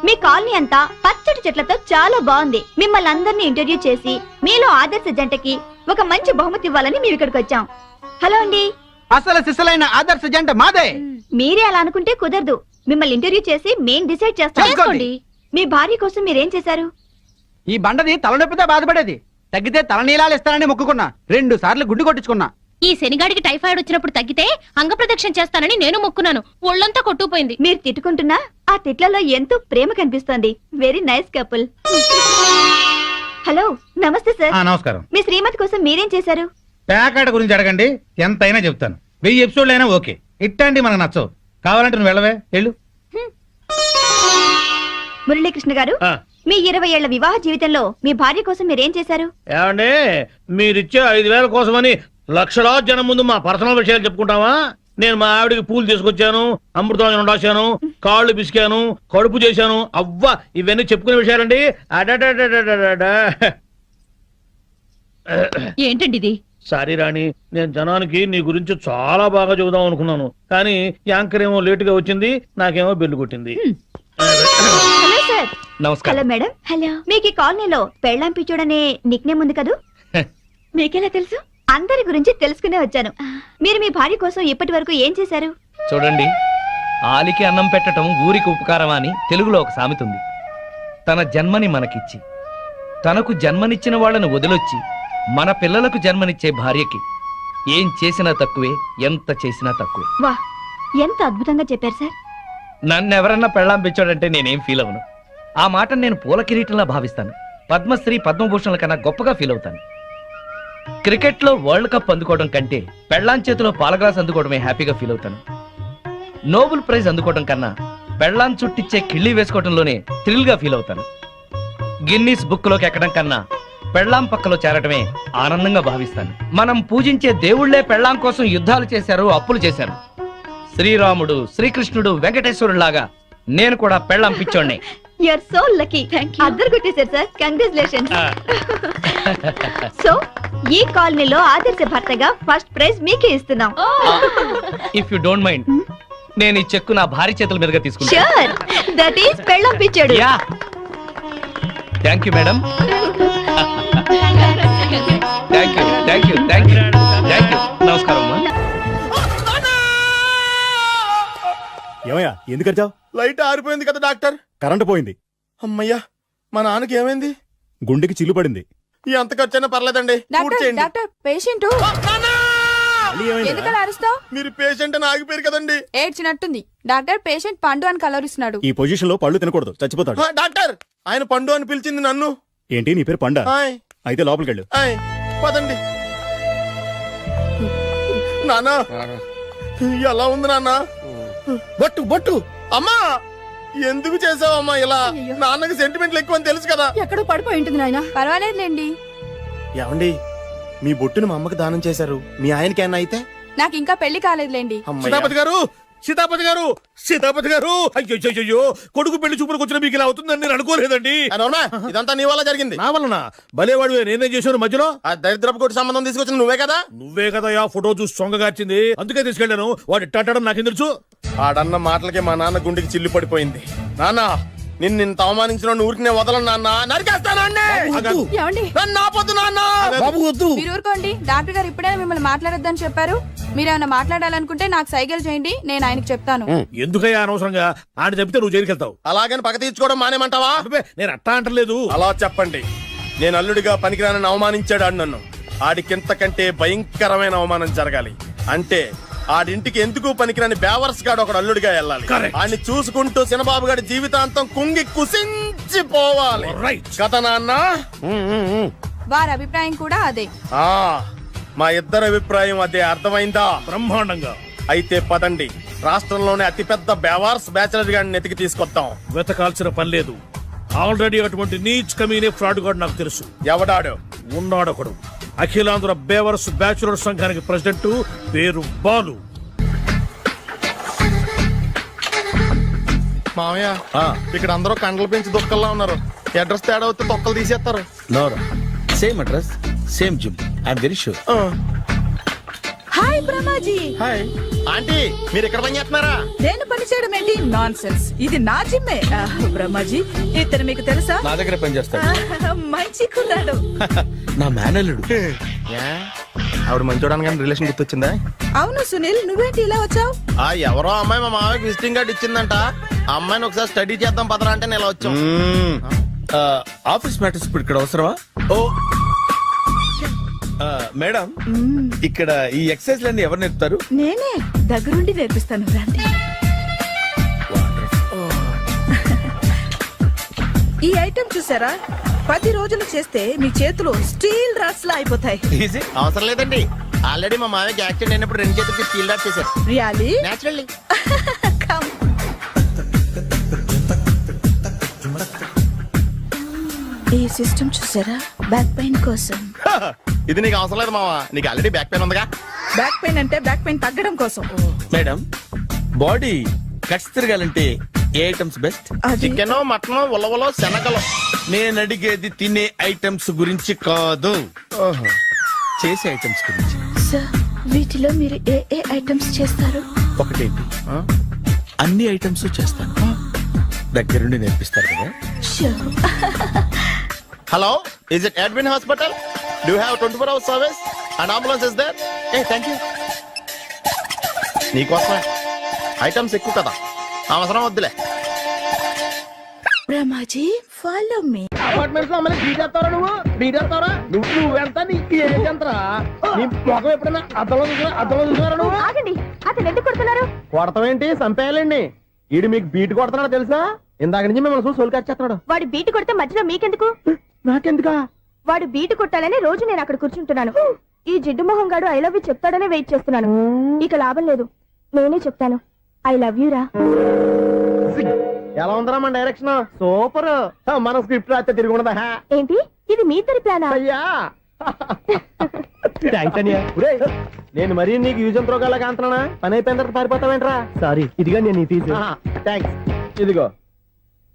మీ కాలనీ అంతా పచ్చటి చెట్లతో చాలా బాగుంది. మిమ్మల్ని అందరినీ ఇంటర్వ్యూ చేసి మీలో ఆదర్శ జంటకి ఒక మంచి బహుమతి ఇవ్వాలని మేము ఇక్కడికి వచ్చాం. హలో అండి. అసలు సిసలైన ఆదర్శ జంట మాదే. మీరే అలా అనుకుంటే కుదరదు. మిమ్మల్ని ఇంటర్వ్యూ చేసి మేం డిసైడ్ చేస్తాం. చేసుకోండి. మీ భార్య కోసం మీరేం చేశారు? ఈ బండది తలనొప్పితో బాధపడేది. తగ్గితే తలనీలాలు ఇస్తానని మొక్కుకున్నా. 2 సార్లు గుడ్డు కొట్టించుకున్నా. ఈ శనిగాడికి టైఫాయిడ్ వచ్చినప్పుడు తగ్గితే అంగ ప్రదక్షిణ చేస్తానని నేను మొక్కున్నాను. ఒళ్ళంతా కొట్టుకుపోయింది. మీరు తిట్టుకుంటున్నా ఆ తిట్లలో ఎంతో ప్రేమ కనిపిస్తోంది. Very nice couple. హలో, నమస్తే సార్. నమస్కారం. మీ శ్రీమతి కోసం మీరేం చేశారు? ప్యాకాట గురించి అడగండి, ఎంతైనా చెప్తాను. 1000 ఎపిసోడ్లు అయినా ఓకే. ఇట్టండి మనకు నచ్చవు. కావాలంటే నువ్వు వెళ్ళవే, వెళ్ళు. మురళీకృష్ణ గారు, మీ 20 ఏళ్ల వివాహ జీవితంలో మీ భార్య కోసం మీరేం చేశారు? ఏమండి, మీరిచ్చే 5,000 కోసమని లక్షలాది జనం ముందు మా పర్సనల్ విషయాలు చెప్పుకుంటావా? నేను మా ఆవిడికి పూలు తీసుకొచ్చాను, అమృతం రాశాను, కాళ్ళు పిసికాను, కడుపు చేశాను. అవ్వ, ఇవన్నీ చెప్పుకునే విషయాలండి. ఏంటండి ఇది? సారీ రాణి, నేను జనానికి నీ గురించి చాలా బాగా చెబుదాం అనుకున్నాను, కానీ యాంకర్ ఏమో లేటుగా వచ్చింది, నాకేమో బెల్లు కొట్టింది. Hello sir. నమస్కారం. Hello madam. హలో. మీకు ఈ కాలనీలో పెళ్ళాం పిచ్చోడనే నిక్ నేమ్ ఉంది కదూ? మీకెలా తెలుసు? అందరి గురించి తెలుసుకునే వచ్చాను. మీరు మీ భార్య కోసం ఇప్పటి వరకు ఏం చేశారు? చూడండి, ఆలికి అన్నం పెట్టడం ఊరికి ఉపకారం అని తెలుగులో ఒక సామెత ఉంది. తన జన్మని మనకిచ్చి తనకు జన్మనిచ్చిన వాళ్ళను వదిలొచ్చి మన పిల్లలకు జన్మనిచ్చే భార్యకి ఏం చేసినా తక్కువే, ఎంత చేసినా తక్కువే. వా, ఎంత అద్భుతంగా చెప్పారు సార్. నన్నెవరన్నా పెళ్ళాం పెంచాడంటే నేనేం ఫీల్ అవను. ఆ మాట నేను పూల కిరీటంలా భావిస్తాను. పద్మశ్రీ పద్మభూషణల కన్నా గొప్పగా ఫీల్ అవుతాను. క్రికెట్ లో వరల్డ్ కప్ అందుకోవడం కంటే పెళ్ళాం చేతిలో పాలగ్లాస్ అందుకోవడమే హ్యాపీగా ఫీల్ అవుతాను. నోబెల్ ప్రైజ్ అందుకోవడం కన్నా పెళ్ళాం చుట్టిచ్చే కిళ్ళి వేసుకోవడంలోనే థ్రిల్ గా ఫీల్ అవుతాను. గిన్నీస్ బుక్ లోకి ఎక్కడం కన్నా పెళ్ళాం పక్కలో చేరటమే ఆనందంగా భావిస్తాను. మనం పూజించే దేవుళ్లే పెళ్ళాం కోసం యుద్ధాలు చేశారు, అప్పులు చేశారు. శ్రీరాముడు, శ్రీకృష్ణుడు, వెంకటేశ్వరుడు లాగా నేను కూడా పెళ్ళాం పిచ్చోడ్ని. You are so lucky. అద్దరు కొట్టేశారు సార్. కంగ్రాచులేషన్స్. సో ఈ కాలనీలో ఆదర్శ భర్తగా ఫస్ట్ ప్రైజ్ మీకే ఇస్తున్నాం. ఇఫ్ యు డోంట్ మైండ్, నేను ఈ చెక్కు నా భార్య చేతుల మీదుగా తీసుకుంటాను. ష్యూర్, దట్ ఈస్ పెళ్ళాం పిచ్చాడు. Yeah, thank you madam. Thank you, thank you, thank you, thank you. నమస్కారం అమ్మా. ఏమయ్యా, ఎందుకు వచ్చావు? లైట్ ఆరిపోయింది కదా డాక్టర్. కరెంటు పోయింది. అమ్మయ్యా, మా నాన్నకి ఏమైంది? గుండెకి చిల్లు పడింది. ఎంత ఖర్చైనా పర్లేదండి. పూర్తి చేయండి. డాక్టర్, పేషెంట్ ఎందుకలా అరుస్తావు? మీరు పేషెంట్ అని ఆగిపోయారు కదండి. ఏడ్చినట్టుంది. డాక్టర్, పేషెంట్ పండు అని కలరిస్తున్నాడు. ఈ పొజిషన్ లో పళ్ళు తినకూడదు, చచ్చిపోతాడు. డాక్టర్, ఆయన పండు అని పిలిచింది నన్ను. ఏంటి, నీ పేరు పండా? ఆయ్, అయితే లోపలికి వెళ్ళు. ఆయ్, పదండి. నానా, ఎలా ఉంది నాన్న? బొట్టు బొట్టు. అమ్మా, ఎందుకు చేసావమ్మా ఇలా? నాన్నకి సెంటిమెంట్లు ఎక్కువ అని తెలుసు కదా. ఎక్కడో పడిపోయి ఉంటుంది నాయన. పర్వాలేదులేండి. ఏమండి, మీ బొట్టును మా అమ్మకి దానం చేశారు. మీ ఆయనకి ఏమన్నా అయితే? నాకు ఇంకా పెళ్లి కాలేదులేండి. సీతాపతి గారు సీతాపతి గారు సీతాపతి గారు అయ్యో కొడుకు పెళ్లి చూపులకు వచ్చిన మీకు ఇలా అవుతుందని నేను అనుకోలేదండి. ఇదంతా నీ వల్ల జరిగింది. నా వలన భలేవాడు నేనేం చేశాను మధ్యలో? ఆ దరిద్రపు కొట్టి సంబంధం తీసుకొచ్చిన నువ్వే కదా. నువ్వే కదా ఆ ఫోటో చూసి సొంగగార్చింది, అందుకే తీసుకెళ్ళాను. వాడు ఇట్టాడడం నాకేం తెలుసు? ఆడన్న మాటలకి మా నాన్న గుండెకి చిల్లు పడిపోయింది. నాన్న నిన్ను అవమానించిన ఊరికి నేను వదలను నాన్న, నరికేస్తానండి. ఏమండి? నన్ను ఆపొద్దు నాన్న. మీరు ఊరుకోండి. డాక్టర్ గారు ఇప్పుడే మిమ్మల్ని మాట్లాడొద్దని చెప్పారు. మీరేమైనా మాట్లాడాలనుకుంటే నాకు సైగలు చేయండి, నేను ఆయనకి చెప్తాను. ఎందుకయ్యా అనవసరంగా ఆయన చెప్తే నువ్వు జైలుకి వెళ్తావు. అలాగని పక్క తీర్చుకోవడం మానేమంటావా? నేను అట్టా అంటలేదు. అలా చెప్పండి. నేను అల్లుడిగా పనికిరానని అవమానించాడు ఆడు నన్ను. ఆడికింతకంటే భయంకరమైన అవమానం జరగాలి. అంటే ఆడింటికి ఎందుకు పనికిరాని బేవర్స్ గాడు ఒకడు అల్లుడిగా వెళ్ళాలి. ఆడిని చూసుకుంటూ చిన్నబాబు గారి జీవితాంతం కుంగి కుసించిపోవాలి కదా నాన్న. వారి అభిప్రాయం కూడా అదే. మా ఇద్దరి అభిప్రాయం అదే. అర్థమైందా? బ్రహ్మాండంగా. అయితే పదండి, రాష్ట్రంలోనే అతిపెద్ద బేవార్స్ బ్యాచిలర్ గాడిని ఎతికి తీసుకొద్దాం. వెతకాల్సిన పని లేదు. ఆల్రెడీ అటువంటి నీచ్ కమీనే ఫ్రాడ్ గాడు నాకు తెలుసు. ఎవడాడు? ఉన్నాడొకడు. అఖిలాంధ్ర బేవర్స్ బ్యాచులర్ సంఘానికి ప్రెసిడెంట్, పేరు బాలు. మామయ్య ఇక్కడ అందరూ కండలు పెంచి దుక్కల్లా ఉన్నారు. అడ్రస్ తేడా వస్తే తొక్కలు తీసేస్తారు. Same address, same gym. I'm very sure. Hi Brahmaji. Hi aunty, మీరు ఇక్కడ పని చేస్తున్నారా? నేను పని చేయడం ఏంటి? Non sense. ఇది నా జిమ్మే. బ్రహ్మాజీ ఇతను మీకు తెలుసా? నా దగ్గర పని చేస్తాడు. మంచి కుర్రాడు. నా మేనల్లుడు. ఆవిడ మంచోడానికి కానీ రిలేషన్ గుర్తొచ్చిందా? అవును సునీల్, నువ్వేంటి ఇలా వచ్చావు? ఎవరో అమ్మాయి మా మామయ్యకి విజిటింగ్ కార్డు ఇచ్చిందంట. ఆ అమ్మాయిని ఒకసారి స్టడీ చేద్దాం పదరా అంటే నేను ఇలా వచ్చాం. ఆఫీస్ మ్యాటర్స్ ఇప్పుడు ఇక్కడ అవసరమా? ఓ మేడం, ఇక్కడ ఈ ఎక్సర్సైజ్ లన్నీ ఎవరు నేర్పుతారు? నేనే దగ్గరుండి నేర్పిస్తాను, రండి. ఈ ఐటెం చూసారా? 10 రోజులు చేస్తే మీ చేతులు స్టీల్ రాట్స్ లా అయిపోతాయి. అవసరం లేదండి, ఆల్రెడీ మా మామయ్యకి యాక్సిడెంట్ అయినప్పుడు 2 చేతులకి స్టీల్ డాట్ చేశారు. రియల్లీ? నేచురల్లీ. కమ్. ఈ సిస్టమ్ చూసారా? బ్యాక్ పెయిన్ కోసం. ఇది నీకు అవసరం లేదు మావా, నీకు ఆల్రెడీ బ్యాక్ పెయిన్ ఉందిగా. బ్యాక్ పెయిన్ అంటే బ్యాక్ పెయిన్ తగ్గడం కోసం. మేడం, బాడీ కట్స్ తిరగాలంటే ఏ ఐటమ్స్ బెస్ట్? చికెన్, మటన్, ఉలవలో, శనగలు. నేను అడిగేది తినే ఐటమ్స్ గురించి కాదు, చేసే ఐటమ్స్ గురించి. సార్, వీటిలో మీరు ఏ ఏ ఐటమ్స్ చేస్తారు? ఒకటేంటి, అన్ని ఐటమ్స్ చేస్తాను. దగ్గరుండి నేర్పిస్తారు కదా? Hello, is it admin hospital? Do you have 24 hours service and ambulance is there? Thank you. నీకోసమే. ఐటమ్స్ ఎక్కువ కదా, అవసరం వద్దులే. Brahmaji, follow me. అపార్ట్మెంట్స్ లో అమ్మని బీటేస్తారా? నువ్వెంత? నీకు ఏంటంతరా? నీ మొఖం ఎప్పుడైనా అద్దంలో చూసారా నువ్వు? ఆగండి, అతను ఎందుకు కొడుతున్నారు? కొడతావేంటి? చంపేయాలండి. ఈడు మీకు బీట్ కొడుతున్నాడు తెలుసా? ఇందాక నుంచి మిమ్మల్ని చూసి సోల్కొచ్చేస్తున్నాడు. వాడు బీటు కొడితే మధ్యలో మీకెందుకు? నాకెందుకా? వాడు బీటు కొట్టాలని రోజు నేను అక్కడ కూర్చుంటున్నాను. ఈ జిడ్డు మొహం గాడు ఐ లవ్ యూ చెప్తాడనే వెయిట్ చేస్తున్నాను. ఇక లాభం లేదు, నేనే చెప్తాను. ఐ లవ్ యూ రా. ఎలా ఉందరా మన డైరెక్షన్? సూపర్. మన స్క్రిప్ట్ రాస్తే తిరిగి ఉండదా? ఏంటి ఇది మీ ఇద్దరి ప్లానా? అయ్యా థ్యాంక్స్ అనియా. నేను మరీ నీకు యూజ్ ఎంతో గలగా అంటున్నా. పని అయిపోయిన తర్వాత పారిపోతావేంట్రా? సారీ, ఇదిగా నేను థ్యాంక్స్. ఇదిగో,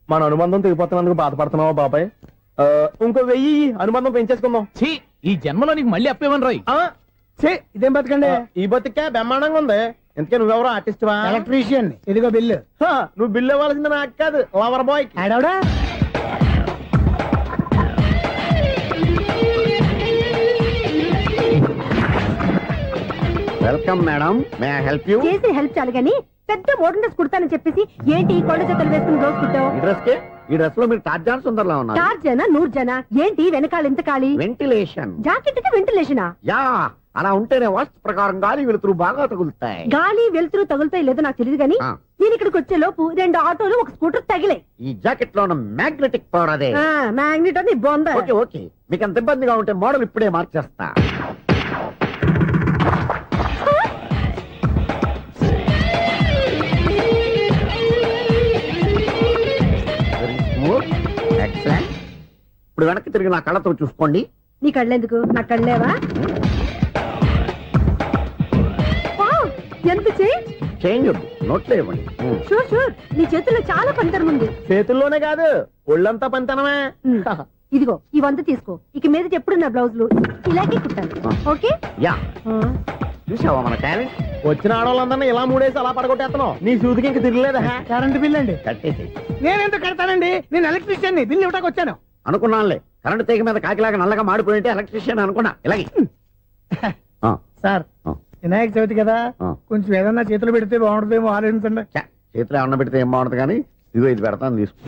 మన అనుబంధం తెగిపోతున్నందుకు బాధపడుతున్నావా బాబాయ్? ఇంకో 1000 అనుబంధం పెంచేసుకుందాం. ఈ జన్మలో నీకు మళ్ళీ అప్పేమని రాయి. ఇదేం బతకండి? ఈ బతికే బ్రహ్మాండంగా ఉంది. ఎందుకే నువ్వెవరో ఆర్టిస్ట్ వా? ఎలక్ట్రీషియన్. ఇదిగో బిల్లు. నువ్వు బిల్లు ఇవ్వాల్సింది నాకు కాదు, లవర్ బాయ్. ఆడవడా? Welcome madam, may I help you? చేసి హెల్ప్ చాలు గాని పెద్ద మోడల్ డ్రెస్ కుడతానని చెప్పేసి ఏంటి కొండ జతలు వేసుకుని రోజు కుట్టావు? ఈ డ్రెస్ కే? ఈ డ్రెస్ లో మీరు టార్జాన్ సుందర్లా ఉన్నారు. టార్జనా? 100 జన ఏంటి వెనకాల ఎంత ఖాళీ? వెంటిలేషన్. జాకెట్ కి వెంటిలేషనా? యా, అలా ఉంటేనే వాస్తు ప్రకారం గాలి వెలుతురు బాగా తగులుతాయి. గాలి వెలుతురు తగులుతాయి లేదో నాకు తెలియదు గానీ నేను ఇక్కడికి వచ్చే లోపు 2 ఆటోలు, 1 స్కూటర్ తగిలే. ఈ జాకెట్ లో ఉన్న మ్యాగ్నెటిక్ పవర్ అదే. మ్యాగ్నెట్ అని బొంద. ఓకే ఓకే, మీకు అంత ఇబ్బందిగా ఉంటే మోడల్ ఇప్పుడే మార్చేస్తా. ఇప్పుడు వెనక్కి తిరిగి నా కళ్ళతో చూసుకోండి. నీ కళ్ళెందుకు? నా కళ్ళేవా? చేంజ్ నోట్లో ఇవ్వండి. షూర్ షూర్ నీ చేతుల్లో చాలా పనితనం ఉంది. చేతుల్లోనే కాదు ఒళ్ళంతా పంతనమే. ఇదిగో ఈ 100 తీసుకో. ఇక మీద ఎప్పుడు నా బ్లౌజులు ఇలాగే కుట్టాలి. ఓకే? యా చూసావా మన టాలెంట్? వచ్చిన ఆడవాళ్ళందరినీ ఇలా మూడేసి అలా పడగొట్టేస్తున్నావు. నీ సూదికి ఇంక తిరగలేదా? కరెంట్ బిల్ అండి. కట్టేసి నేనెందుకు కడతానండి? నేను ఎలక్ట్రీషియన్ బిల్ ఇవ్వడానికి వచ్చాను. అనుకున్నానులే. కరెంట్ తీగ మీద కాకిలాగా నల్లగా మాడిపోయింటే ఎలక్ట్రీషియన్ అనుకున్నా. ఇలాగే సార్ వినాయక చవితి కదా, కొంచెం ఏదన్నా చేతులు పెడితే బాగుంటుందేమో ఆలోచించండి. చేతిలో ఏమన్నా పెడితే ఏం బాగుంటుంది కానీ ఇదిగో ఇది పెడతాను తీసుకో.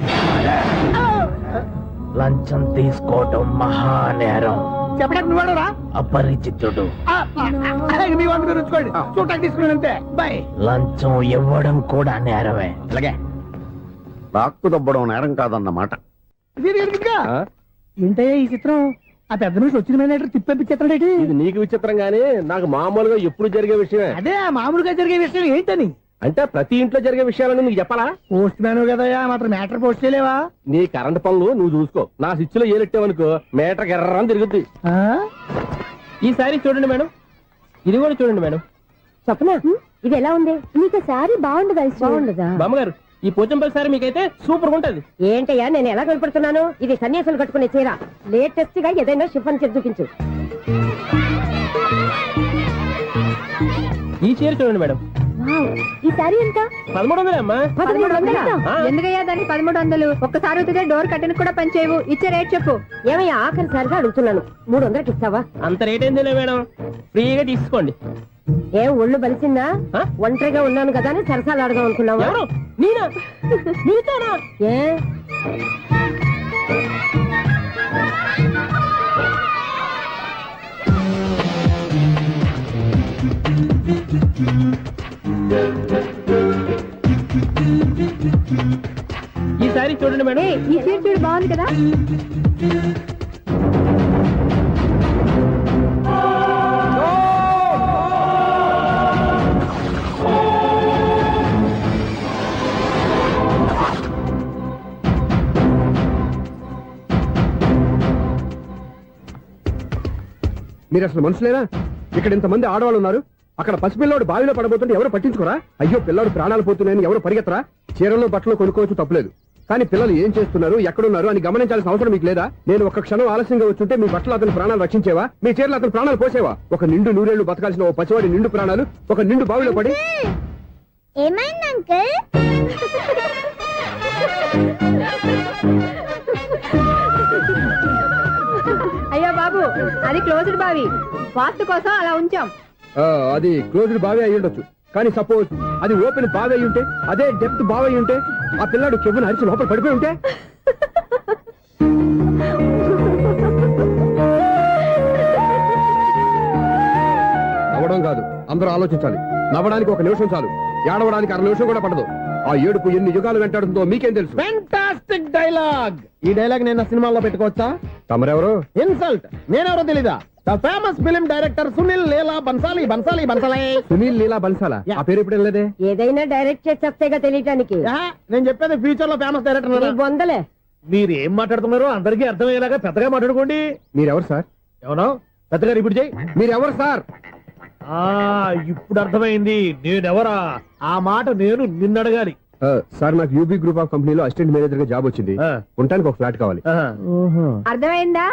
లంచం తీసుకోవటం మహానేరం. చెప్పడానికి నువ్వాడరా? అపరిచితుడు. మీ వంట మీరు ఉంచుకోండి, చూడటానికి తీసుకున్నాను అంతే. బాయ్. లంచం ఇవ్వడం కూడా నేరమే. ఇలాగే రాక్కు దబ్బడం నేరం కాదన్నమాట. ఏంటయ్యా ఈ చిత్రం? ఆ పెద్ద నుంచి వచ్చిన మేనేటర్ తిప్పించేస్తాడేటి? ఇది నీకు విచిత్రం గానీ నాకు మామూలుగా ఎప్పుడు జరిగే విషయమే. అదే మామూలుగా జరిగే విషయం ఏంటని? అంటే ప్రతి ఇంట్లో జరిగే విషయాలను నీకు చెప్పాలా? పోస్ట్ మ్యాన్ కదయ్యా, మాత్రం మ్యాటర్ పోస్ట్ చేయలేవా? నీ కరెంట్ పనులు నువ్వు చూసుకో. నా స్విచ్ లో ఏలెట్టావనుకో మీటర్ ఎర్రని తిరుగుద్ది. ఈసారి చూడండి మేడం, ఇది కూడా చూడండి మేడం. చెప్పనా ఇది ఎలా ఉంది? నీకు సారీ బాగుండదా? బాగుండదా బామ్మగారు? ఈ పోచంపల్లి సారీ మీకైతే సూపర్ ఉంటది. ఏంటయ్యా నేను ఎలా కనపడుతున్నాను? ఇది సన్యాసులు కట్టుకునే చీర. లేటెస్ట్ గా ఏదైనా షిఫన్ చేసి చూపించు. ఈ చీర చూడండి మేడం. ఈ సారీ ఎంత? 1300 అమ్మా. 1300? ఎందుకయ్యా దానికి 1300? ఒక్కసారి వచ్చితే డోర్ కట్టిన కూడా పనిచేయవు. ఇచ్చే రేట్ చెప్పు. ఏమయ్యా ఆఖరిసారిగా అడుగుతున్నాను, 300కి ఇస్తావా? అంత రేట్ ఏందిలే మేడం, ఫ్రీగా తీసుకోండి. ఏం ఒళ్ళు బలిసిందా? ఒంటరిగా ఉన్నాను కదా అని సరసాలు అడదాం అనుకున్నావా? నేనా? నీతోనా? ఏ ఈ సారీ చూడండి మేడం. ఈ చీర చూడు బాగుంది కదా. మీరు అసలు మనుషులేనా? ఇక్కడ ఇంతమంది ఆడవాళ్ళు ఉన్నారు, అక్కడ పసిపిల్లాడు బావిలో పడబోతుంటే ఎవరు పట్టించుకోరా? అయ్యో పిల్లాడు ప్రాణాలు పోతున్నాయని ఎవరు పరిగెత్తరా? చీరలో బట్టలు కొనుక్కోవచ్చు, తప్పులేదు. కానీ పిల్లలు ఏం చేస్తున్నారు, ఎక్కడున్నారు అని గమనించాల్సిన అవసరం మీకు లేదా? నేను ఒక క్షణం ఆలస్యంగా వచ్చుంటే మీ బట్టలు అతని ప్రాణాలు రక్షించేవా? మీ చీరలు అతని ప్రాణాలు పోసేవా? ఒక నిండు నూరేళ్లు బతకాల్సిన ఓ పసివాడి నిండు ప్రాణాలు ఒక నిండు బావిలో పడి. ఏమైంది అంకుల్? అయ్యో బాబు, అది క్లోజ్డ్ బావి, వాస్తు కోసం అలా ఉంచాం. అది క్లోజ్డ్ బావి అయి ఉండొచ్చు, కానీ సపోజ్ అది ఓపెన్ బావి అయి ఉంటే, అదే డెప్త్ బావి అయి ఉంటే, ఆ పిల్లాడు కెవ్వును అరిచి లోపల పడిపోయి ఉంటే. నవ్వడం కాదు, అందరూ ఆలోచించాలి. నవ్వడానికి 1 నిమిషం చాలు, ఏడవడానికి 1/2 నిమిషం కూడా పడదు. ఆ ఏడుపు ఎన్ని యుగాలు వెంటాడుతుందో మీకేం తెలుసు? Fantastic dialogue. ఈ డైలాగ్ నేను సినిమాలో పెట్టుకోవచ్చా? తమరెవరు? ఇన్సల్ట్. నేనెవరో తెలీదా? The famous film director Sunil Leela Bansali. Sunil Leela బన్సాలా? ఆ పేరు ఇప్పుడు లేదే. ఏదైనా డైరెక్ట్ చేసి వస్తేగా తెలియటానికి. నేను చెప్పేది ఫ్యూచర్ లో ఫేమస్ డైరెక్టర్. బొందలే. మీరు ఏం మాట్లాడుతున్నారో అందరికీ అర్థమయ్యేలాగా పెద్దగా మాట్లాడుకోండి. మీరెవరు సార్? ఎవరో పెద్దగా ఇప్పుడు చేయి. మీరెవరు సార్? ఇప్పుడు అర్థమైంది నేనెవరా. ఆ మాట నేను నిన్నడగాలి. సార్, నాకు యూబీ గ్రూప్ ఆఫ్ కంపెనీలో అసిస్టెంట్ మేనేజర్ గా జాబ్ వచ్చింది. ఉండటానికి ఒక ఫ్లాట్ కావాలి. అర్థమైందా?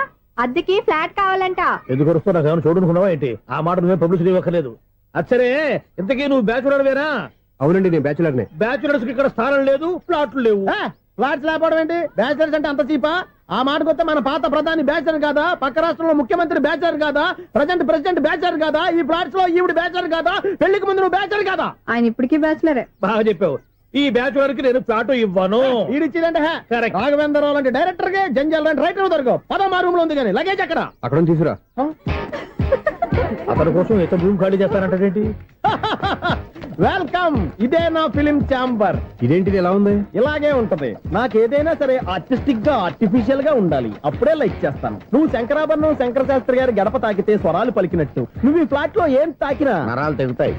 అద్దెకి ఫ్లాట్ కావాలంట. ఎందుకు వస్తా నాకు ఏమైనా చూడనుకున్నావా ఏంటి? ఆ మాట నువ్వే పబ్లిసిటీ ఇవ్వక్కర్లేదు. అచ్చరే, ఇంతకీ నువ్వు బ్యాచులర్ వేరా? అవునండి, నేను బ్యాచులర్ నే. బ్యాచులర్స్ కి ఇక్కడ స్థానం లేదు, ఫ్లాట్లు లేవు. ఫ్లాట్స్ లేకపోవడం ఏంటి? బ్యాచులర్స్ అంటే అంత చీపా? ఆ మాటకొస్తే మన పాత ప్రధాని బ్యాచర్ కాదా? పక్క రాష్ట్రంలో ముఖ్యమంత్రి బ్యాచర్ కాదా? ప్రెసిడెంట్ బ్యాచర్ కాదా? ఈ ఫ్లాట్స్ లో ఈవిడ బ్యాచర్ కాదా? పెళ్లికి ముందు నువ్వు బ్యాచర్ కాదా? ఆయన ఇప్పటికీ బ్యాచులరే. బాగా చెప్పావు. ఈ బ్యాచులర్ కి నేను ఫ్లాట్ ఇవ్వను. ఈడిచ్చిందంటే రాఘవేంద్రరావు లాంటి డైరెక్టర్ కి జంజల్ లాంటి రైటర్ దొరకవు. పదమా రూమ్ లో ఉంది కానీ లగేజ్ అక్కడ. అక్కడ తీసుకురా. అతని కోసం ఎంత భూమి ఖాళీ చేస్తానంటే వెల్కమ్. ఇదే నా ఫిలిం ఛాంబర్. ఇదేంటిది ఎలా ఉంది? ఇలాగే ఉంటది. నాకేదైనా సరే ఆర్టిస్టిక్ గా ఆర్టిఫిషియల్ గా ఉండాలి, అప్పుడే లైక్ చేస్తాను. నువ్వు శంకరాభరణం శంకర శాస్త్రి గారి గడప తాకితే స్వరాలు పలికినట్టు నువ్వు ఈ ఫ్లాట్ లో ఏం తాకినా నరాలు తెగుతాయి.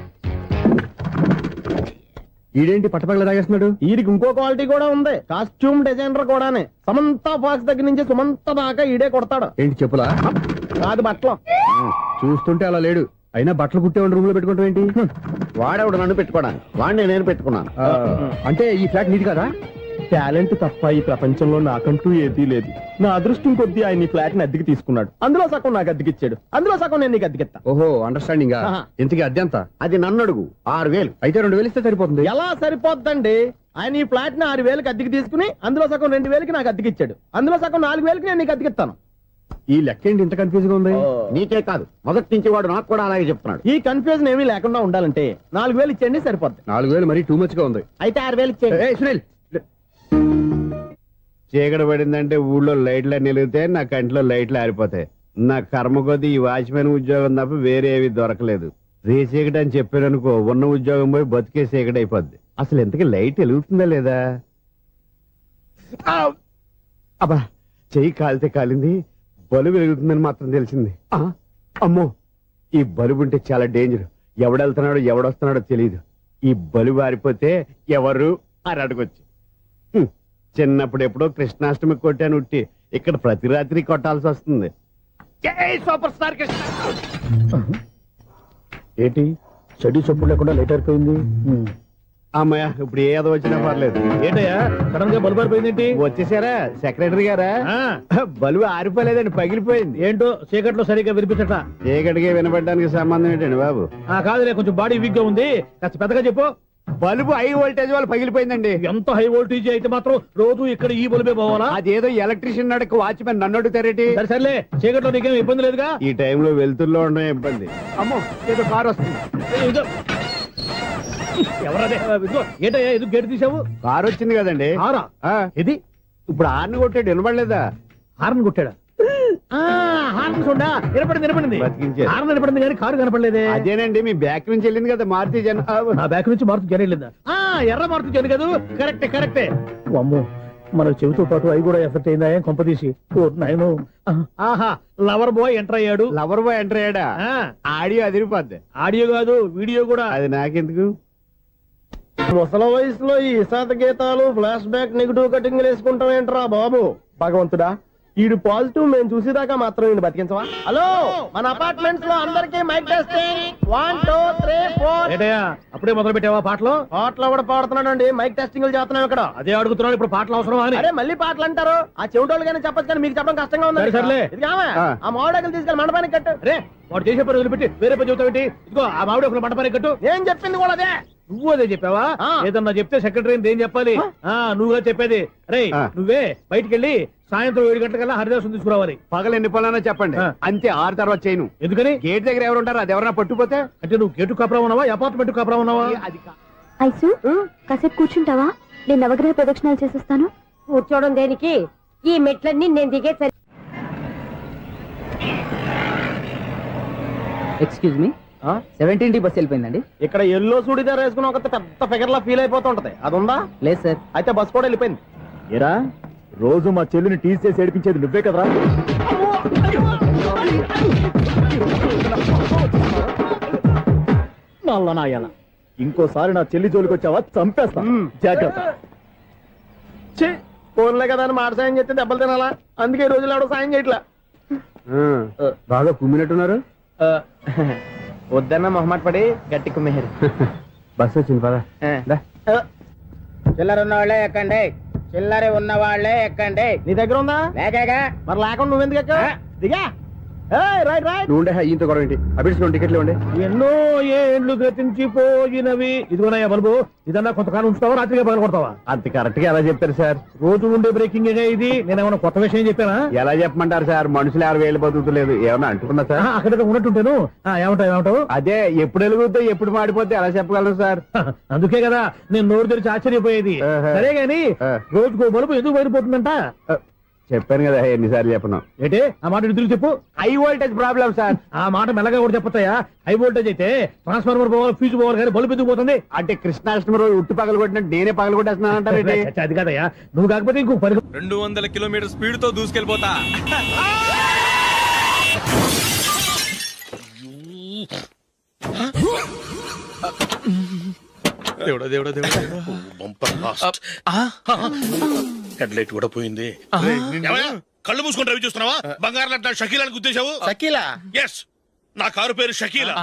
ఈడేంటి పట్టపగల తాగేస్తున్నాడు? వీడికి ఇంకో క్వాలిటీ కూడా ఉంది. కాస్ట్యూమ్ డిజైనర్ కూడానే. సమంత ఫాక్స్ దగ్గర నుంచి సుమంత దాకా ఈడే కొడతాడు. ఏంటి చెప్పులా? కాదు, బట్టలు. చూస్తుంటే అలా లేడు. అయినా బట్టలు కుట్టేవాడి రూమ్ లో పెట్టుకుంటాం ఏంటి? వాడేవాడు నన్ను పెట్టుకోవడానికి వాడిని నేను పెట్టుకున్నాను. అంటే ఈ ఫ్లాట్ నీది కదా? టాలెంట్ తప్ప ఈ ప్రపంచంలో నాకంటూ ఏదీ లేదు. నా అదృష్టం కొద్దీ ఆయన ఈ ఫ్లాట్ ని అద్దెకి తీసుకున్నాడు. అందులో సగం నాకు అద్దెకిచ్చాడు, అందులో సగం నేను నీకు అద్దెకిస్తా. ఓహో అండర్స్టాండింగ్. ఇంతకీ అద్దె ఎంత? అది నన్ను అడుగు. 6,000. అయితే 2,000 ఇస్తే సరిపోతుంది. ఎలా సరిపోద్దండి? ఆయన ఈ ఫ్లాట్ ని 6,000కి అద్దెకి తీసుకుని అందులో సగం 2,000కి నాకు అద్దెకిచ్చాడు, అందులో సగం 4,000కి నేను నీకు అద్దెకిస్తాను. ఈ లెక్క ఏంటి ఇంత కన్ఫ్యూజ్ గా ఉంది? నీకే కాదు, మొదటి నుంచి వాడు నాకు కూడా అలాగే చెప్తున్నాడు. ఈ కన్ఫ్యూజన్ ఏమీ లేకుండా ఉండాలంటే 4,000 ఇచ్చేయండి, సరిపోద్ది. 4,000 మరీ టూ మచ్ గా ఉంది. అయితే 6,000 ఇచ్చేయండి. ఏయ్, సునీల్, చీకటి పడిందంటే ఊళ్ళో లైట్లు నిలిగితే నా కంటిలో లైట్లు ఆరిపోతాయి. నా కర్మ కొద్దీ ఈ వాచ్మెన్ ఉద్యోగం తప్ప వేరే ఏవి దొరకలేదు. రే చీకటి అని చెప్పారనుకో, ఉన్న ఉద్యోగం పోయి బతికే చీకటి అయిపోద్ది. అసలు ఎంతకీ లైట్ వెలుగుతుందా లేదా? అబ్బా, చెయ్యి కాలితే కాలింది, బలుబు వెలుగుతుందని మాత్రం తెలిసింది. అమ్మో, ఈ బలుబు ఉంటే చాలా డేంజర్. ఎవడెళ్తున్నాడో ఎవడొస్తున్నాడో తెలియదు. ఈ బలుబు ఆరిపోతే ఎవరు అని అడగొచ్చు. చిన్నప్పుడు ఎప్పుడో కృష్ణాష్టమి కొట్టాను ఉట్టి, ఇక్కడ ప్రతి రాత్రి కొట్టాల్సి వస్తుంది. జై సూపర్ స్టార్ కృష్ణ. ఏంటి చెడు చప్పుడు లేకుండా లైట్ అయిపోయింది? అమ్మయ్య, ఇప్పుడు ఏదో వచ్చినా పర్లేదు. ఏంటయ్యా సడన్ గా బల్బు అయిపోయింది ఏంటి? వచ్చేసారా సెక్రటరీ గారా? బలుబు ఆరిపోలేదండి, పగిలిపోయింది. ఏంటో చీకట్లో సరిగ్గా వినిపించట. చీకటికి వినపడడానికి సంబంధం ఏంటండి బాబు? కాదులే, కొంచెం బాడీ వీక్ గా ఉంది, కాస్త పెద్దగా చెప్పు. బల్బు హై వోల్టేజ్ వాళ్ళు పగిలిపోయిందండి. ఎంత హై వోల్టేజ్ అయితే మాత్రం రోజు ఇక్కడ ఈ బల్బే పోవాలా? అదేదో ఎలక్ట్రీషియన్ నడక వాచ్మెన్ నన్ను అడుగుతారేటి? సర్లే, చీకట్లో నీకేం ఇబ్బంది లేదుగా? ఈ టైంలో వెళ్తుల్లో ఉండడం ఇబ్బంది. అమ్మో, ఏదో కారు వస్తుంది. ఎవరదే? ఏంటయ్యా ఎందుకు గేటు తీసావు? కారు వచ్చింది కదండి. కారా? ఇది ఇప్పుడు హార్న్ కొట్టాడు, వినపడలేదా? హార్న్ కొట్టాడా? హార్న్ చూడా వినపడింది. బతికించాడు. హార్న్ వినపడింది కానీ కారు కనపడలేదే. అదేనండి, మీ బ్యాక్ నుంచి వెళ్ళింది కదా మారుతి జన. నా బ్యాక్ నుంచి మారుతి జన వెళ్ళిందా? ఎర్ర మారుతి జన కదా? కరెక్టే. అమ్మో, మన చెవితో పాటు అవి కూడా ఎఫెక్ట్ అయిందా కొంపదీసి? ఆహా, లవర్ బాయ్ ఎంటర్ అయ్యాడు. లవర్ బాయ్ ఎంటర్ అయ్యాడా? ఆడియో అదిరిపోద్ది. ఆడియో కాదు, వీడియో కూడా. అది నాకెందుకు? ముసల వయసులో ఈ ఇసాత గీతాలు, ఫ్లాష్ బ్యాక్, నెగిటివ్ కటింగ్ వేసుకుంటాం ఏంట్రా బాబు? భగవంతుడా, ఈడు పాజిటివ్ మేము చూసేదాకా మాత్రం ఈయన బతికించవా? హలో, మన అపార్ట్మెంట్స్ లో అందరికీ మైక్ టెస్టింగ్. 1 2 3 4. ఏంటయ్యా అప్పుడే మొదలు పెట్టావా పాటలు? పాటలు కూడా పాడుతున్నాడు అండి, మైక్ టెస్టింగ్ చేస్తున్నాం ఇక్కడ. అదే అడుగుతున్నాడు, ఇప్పుడు పాటలు అవసరం అని. అరే మళ్ళీ పాటలు అంటారు, ఆ చెవిటోళ్ళు కానీ చెప్పచ్చు కానీ మీకు చెప్పడం కష్టంగా ఉంది. సర్లే. ఆ మామిడాకులు తీసుకెళ్ళి మండపానికి కట్టు. రే, వాడు చేసే పని వదిలిపెట్టి వేరే పని చెబుతావేంటి? ఇదిగో ఆ మామిడి ఒక మంటపానికి కట్టు. నేను చెప్పింది కూడా అదే. నువ్వు అదే చెప్పావా? ఏదన్నా చెప్తే సెక్రటరీ ఏం చెప్పాలి? నువ్వుగా చెప్పేది. రే, నువ్వే బయటికి వెళ్ళి సాయంత్రం 7 గంటలకల్లా హరిదాసు తీసుకురావాలి. పగలు ఎన్ని పనులన్నా చెప్పండి, అంతే. 6 తర్వాత చేయను. ఎందుకని? గేట్ దగ్గర ఎవరు ఉంటారు, అది ఎవరన్నా పట్టుపోతే. అంటే నువ్వు గేటు కాపురా ఉన్నావా, అపార్ట్మెంట్ కాపురా ఉన్నావా? ఐసు, కాసేపు కూర్చుంటావా? నేను నవగ్రహ ప్రదక్షిణాలు చేసేస్తాను. కూర్చోవడం దేనికి? ఈ మెట్లన్నీ నేను దిగే సరి. ఎక్స్క్యూజ్ మీ, 17D బస్ వెళ్ళిపోయిందండి. ఇక్కడ ఎల్లో చూడిదార్ వేసుకుని ఒక పెద్ద ఫిగర్ లా ఫీల్ అయిపోతుంటది, అది ఉందా? లేదు సార్. అయితే బస్ కూడా వెళ్ళిపోయింది. ఏరా, రోజు మా చెల్లిని టీచ్ చేసి ఏడిపించేది నువ్వే కదరా? నల్ల నాయాల, ఇంకోసారి నా చెల్లి జోలికి వచ్చావా చంపేస్తా, జాగ్రత్త. ఫోన్లే కదా అని మాట సాయం చేస్తే దెబ్బలు తినాలా? అందుకే ఈ రోజులు ఎవడో సాయం చేయట్లా. బాగా కుమ్మినట్టున్నారు. వద్దన్న మొహమాట పడి గట్టి కుమ్మేరు. బస్ వచ్చింది పదా. చిల్లర ఉన్న వాళ్ళే ఎక్కండి, చిల్లర ఉన్న వాళ్ళే ఎక్కండి. నీ దగ్గర ఉందా? లేకగా. మరి లేకుండా నువ్వెందుకు ఎక్కా? దిగా. రైట్. నువ్వుండే ఇంత గొడవ ఏంటి? అభిడ్స్ టికెట్లు ఇవ్వండి. ఎన్నో ఏండ్లు గతించిపోయినవి. ఇదిగోనయ్యా బల్బు, ఇదన్నా కొంతకాలం ఉంచుతావా, రాత్రిగా పగల కొడతావా? అంత కరెక్ట్ గా ఎలా చెప్తారు సార్? రోజు ఉండే బ్రేకింగ్ ఇది. నేనేమన్నా కొత్త విషయం చెప్పానా? ఎలా చెప్పమంటారు సార్? మనుషులు 60,000 బతుకుతలేదు, ఏమన్నా అంటున్నా సార్? అక్కడ ఉన్నట్టుంటాను. ఏమంటావు? అదే ఎప్పుడు వెలుగుతో ఎప్పుడు మాడిపోతే ఎలా చెప్పగలను సార్? అందుకే కదా నేను నోరు తెరిచి ఆశ్చర్యపోయేది. సరే గాని రోజుకో బల్బు ఎందుకు బయటపోతుందంట? చెప్పాను కదా ఎన్నిసార్లు చెప్పను. ఏంటే ఆ మాట తిరిగి చెప్పు. High voltage problem sir. ఆ మాట మెల్లగా కూడా చెప్పొస్తాయా? హై వోల్టేజ్ అయితే ట్రాన్స్ఫార్మర్ పోవాలి, ఫ్యూజ్ పోవాలి, కానీ బల్బు ఎందుకు పోతుంది? అంటే కృష్ణాష్టమి రోజు ఉట్టి పగలు కొట్టినట్టు నేనే పగలు కొట్టేస్తున్నానంటారు. అది కాదయ్యా, నువ్వు కాకపోతే ఇంకో 200 కిలోమీటర్ స్పీడ్ తో దూసుకెళ్ళిపోతా. హెడ్ లైట్ కూడా పోయింది. కళ్ళు మూసుకొని రవి చూస్తున్నావా? బంగారం అట్లా షకీలాని గుద్దేశావు. షకీలా? ఎస్, నా కారు పేరు Shakeela.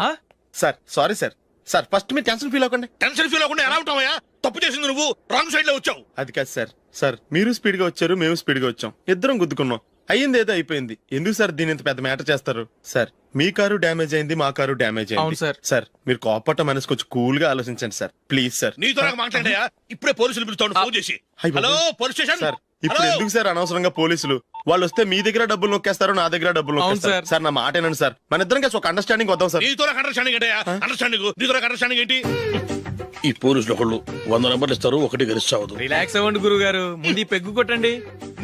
Sir sorry sir. Sir first మీరు టెన్షన్ ఫీల్ అవ్వకండి. టెన్షన్ ఫీల్ అవ్వకుండా ఎలా ఉంటావయ్యా? తప్పు చేసింది నువ్వు, రాంగ్ సైడ్ లో వచ్చావు. అది కాదు సార్. సార్ మీరు స్పీడ్ గా వచ్చారు, మేము స్పీడ్ గా వచ్చాం, ఇద్దరం గుద్దుకున్నాం. అయ్యింది ఏదో అయిపోయింది. ఎందుకు సార్ దీని ఇంత పెద్ద మ్యాటర్ చేస్తారు? సార్ మీ కారు డ్యామేజ్ అయింది, మా కారు డ్యామేజ్ అయింది. సార్ మీరు కోపట్ట మనసు కొంచెం కూల్ గా ఆలోచించండి సార్, ప్లీజ్ సార్. నీతో నాకు మాట్లాడాయా? ఇప్పుడే పోలీసులు పిలుస్తాను, ఫోన్ చేసి. Hello police station. సార్ ఇప్పుడు ఎందుకు సార్ అనవసరంగా పోలీసులు? వాళ్ళు వస్తే మీ దగ్గర డబ్బులు నొక్కేస్తారు, నా దగ్గర డబ్బులు నొక్కేస్తారు. సార్ నా మాట ఏనండి సార్, మన ఇద్దరం కలిసి ఒక అండర్స్టాండింగ్ వద్దాం సార్. నీతో నాకు అండర్స్టాండింగ్ ఏంటయ్యా? అండర్స్టాండింగ్ నీతో నాకు అండర్స్టాండింగ్ ఏంటి? ఈ పోలీసులు ఒకళ్ళు 100 నెంబర్లు ఇస్తారు, ఒకటి గెలిచావదు. రిలాక్స్ అవ్వండి గురువు గారు, ముందు పెగ్గు కొట్టండి.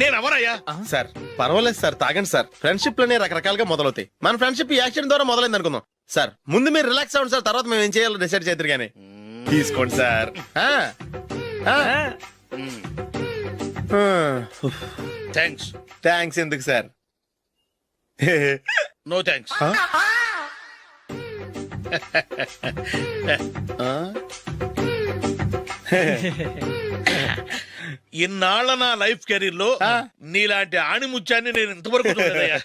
నేను ఎవరయ్యా? సార్ పర్వాలేదు సార్, తాగండి సార్. ఫ్రెండ్షిప్ లోనే రకరకాలుగా మొదలవుతాయి. మన ఫ్రెండ్షిప్ ఈ యాక్సిడెంట్ ద్వారా మొదలైంది అనుకుందాం. సార్ ముందు మీరు రిలాక్స్ అవ్వండి సార్, తర్వాత మేము ఏం చేయాలో డిసైడ్ చేద్దరు గానీ. తీసుకోండి సార్. థ్యాంక్స్. థ్యాంక్స్ ఎందుకు సార్? No thanks. ఇన్నాళ్ళ నా లైఫ్ కెరీర్ లో నీలాంటి ఆణిముత్యాన్ని నేను ఇంతవరకు చూడలేదయ్యా.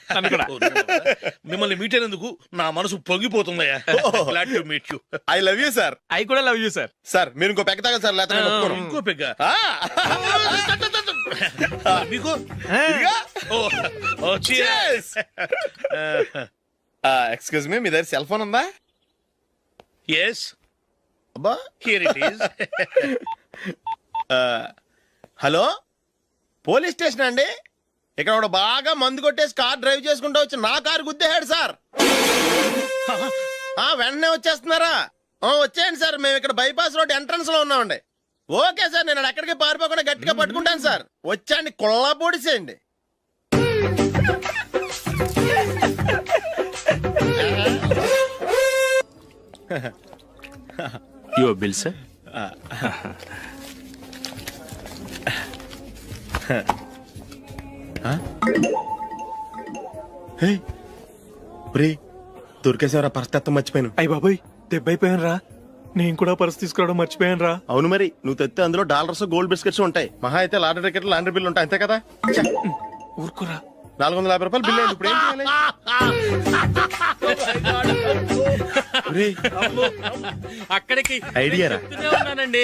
మిమ్మల్ని మీట్ అయినందుకు నా మనసు పొంగిపోతుందయ్యా. Glad to meet you. I love you sir. I కూడా లవ్ యూ సార్. సార్ మీరు ఇంకో పెక్క తాగండి సార్, లేకపోతే నేను ఒప్పుకోను. ఇంకో పెగ్గ మీకు? ఎక్స్క్యూజ్ మీ, మీ దగ్గర సెల్ ఫోన్ ఉందా? ఎస్. అబ్బా here it is. Hello police station అండి. ఇక్కడ ఒకడు బాగా మందు కొట్టేసి కార్ డ్రైవ్ చేసుకుంటూ వచ్చి నా కారు గుద్దేశాడు సార్. వెంటనే వచ్చేస్తున్నారా? వచ్చేయండి సార్, మేము ఇక్కడ బైపాస్ రోడ్ ఎంట్రన్స్ లో ఉన్నామండి. ఓకే సార్, నేను ఎక్కడికి పారిపోకుండా గట్టిగా పట్టుకుంటాను సార్. వచ్చాండి, కుళ్ళ పొడిసేయండి. Your bill sir. దొరికేసేవరా? పరిస్థితి మర్చిపోయాను. అయ్య బాబాయ్, దెబ్బైపోయాను రా. నేను కూడా పర్స్ తీసుకురావడం మర్చిపోయాను రా. అవును మరి, నువ్వు తెస్తే అందులో డాలర్స్ గోల్డ్ బిస్కెట్స్ ఉంటాయి. మహా అయితే లాటరీ టికెట్ లాండ్రీ బిల్లు ఉంటాయి, అంతే కదా? ఊరుకురా. 450 రూపాయలు బిల్లు అయింది. ఇప్పుడు ఏం చేయాలి? అక్కడికి ఐడియా రా. ఉన్నానండి.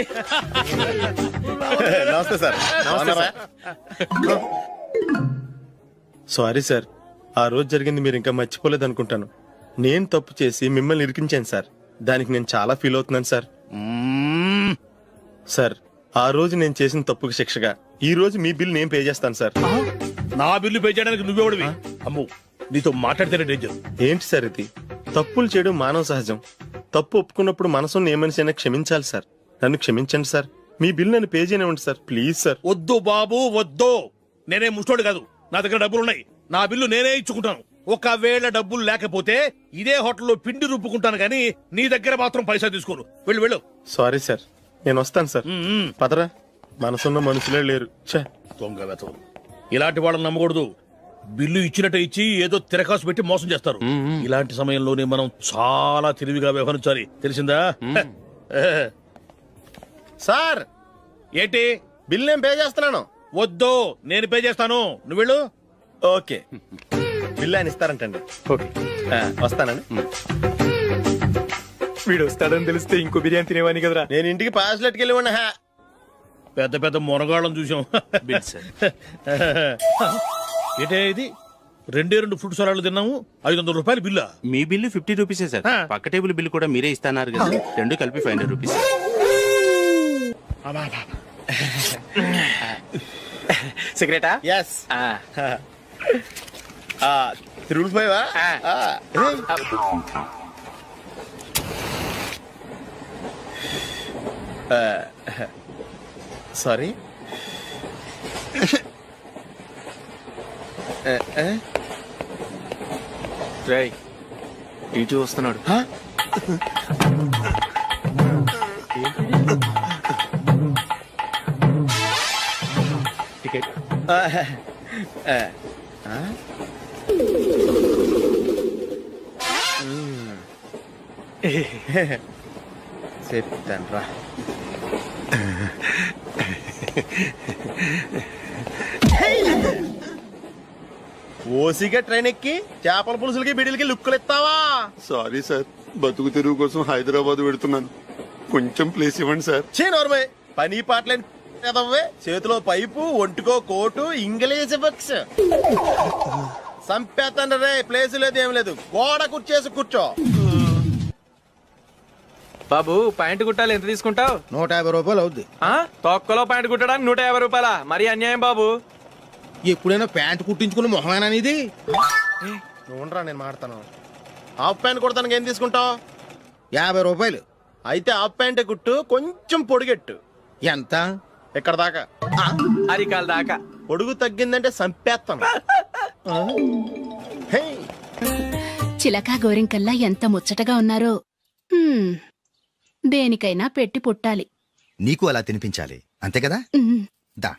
నమస్తే సార్. సారీ సార్, ఆ రోజు జరిగింది మీరు ఇంకా మర్చిపోలేదు అనుకుంటాను. నేను తప్పు చేసి మిమ్మల్ని ఇరికించాను సార్. దానికి నేను చాలా ఫీల్ అవుతున్నాను సార్. సార్ ఆ రోజు నేను చేసిన తప్పుకి శిక్షగా ఈ రోజు మీ బిల్ నేను పే చేస్తాను సార్. నా బిల్లు పే చేయడానికి నువ్వెవడివి? అమ్మో, నీతో మాట్లాడితేనే డేంజర్. ఏంటి సార్ ఇది? తప్పులు చేయడం మానవ సహజం. తప్పు ఒప్పుకున్నప్పుడు మనసుని ఏ మనిషి అయినా క్షమించాలి సార్. నన్ను క్షమించండి సార్. మీ బిల్ నన్ను పే చేయనివ్వండి సార్, ప్లీజ్ సార్. వద్దు బాబు వద్దు. నేనే ముష్టోడు కాదు, నా దగ్గర డబ్బులున్నాయి. నా బిల్లు నేనే ఇచ్చుకుంటాను. ఒకవేళ డబ్బులు లేకపోతే ఇదే హోటల్లో పిండి రుబ్బుకుంటాను, కానీ నీ దగ్గర మాత్రం పైసా తీసుకోను. వెళ్ళు వెళ్ళు. సారీ సార్, నేను వస్తాను సార్. పదరా, మనసున్న మనుషులే లేరు. దొంగ వెతవు. ఇలాంటి వాళ్ళని నమ్మకూడదు. బిల్లు ఇచ్చినట్టు ఇచ్చి ఏదో తిరకాసు పెట్టి మోసం చేస్తారు. ఇలాంటి సమయంలోనే మనం చాలా తెలివిగా వ్యవహరించాలి, తెలిసిందా? సార్ ఏంటి? బిల్ నేను పే చేస్తున్నాను. వద్దు, నేను పే చేస్తాను, నువ్వు వెళ్ళు. ఓకే, బిల్ ఆయన ఇస్తారంటండి. ఓకే, వస్తానండి. వీడు వస్తాడని తెలిస్తే ఇంకో బిర్యానీ తినేవాని కదరా. నేను ఇంటికి పాస్లెట్కి వెళ్ళి ఉన్నా. పెద్ద పెద్ద మునగాళ్ళం చూసాం. ఏంటే ఇది? 2 ఫ్రూట్ సలాడ్లు తిన్నాము, 500 రూపాయలు బిల్లా? మీ బిల్లు 50 రూపీసే సార్. పక్క టేబుల్ బిల్లు కూడా మీరే ఇస్తాన్నారు కదా, రెండు కలిపి 500 రూపీస్. సిగరెటా? ఎస్. 3 సారీ. రేయ్, ఇటు వస్తున్నాడు. టికెట్. చెప్తాను రా. ఓసిగా ట్రైన్ ఎక్కి చేపల పులుసులకి బిడిలకి లుక్కులు ఇస్తావా? సారీ సార్, బతుకు తెరువు కోసం హైదరాబాద్ పెడుతున్నాను, కొంచెం ప్లేస్ ఇవ్వండి సార్. నోర్మే పని పాటలేని ఎదవ్వే, చేతిలో పైపు, ఒంటికో కోటు, ఇంగ్లీష్ బుక్స్. సంపేతండ్రి రే, ప్లేస్ లేదు ఏం లేదు, గోడ కుర్చేసి కూర్చో. బాబు ప్యాంట్ కుట్టాలి, ఎంత తీసుకుంటావు? 150 రూపాయలు అవుద్ది. తొక్కలో ప్యాంట్ కుట్టడానికి 150 రూపాయల? మరి అన్యాయం బాబు. ఎప్పుడైనా ప్యాంట్ కుట్టించుకున్న మొహమేనా ఇది? నువ్వురా, నేను మాడతాను. హాఫ్ ప్యాంట్ కుడతానికి ఏం తీసుకుంటావు? 50 రూపాయలు. అయితే హాఫ్ ప్యాంటే కుట్టు, కొంచెం పొడిగెట్టు. ఎంత? ఇక్కడ దాకా, అరికాల దాకా. పొడుగు తగ్గిందంటే సంపేస్తాను. చిలకా గోరింకల్లా ఎంత ముచ్చటగా ఉన్నారో. దేనికైనా పెట్టి పుట్టాలి. నీకు అలా తినిపించాలి, అంతే కదా? దా.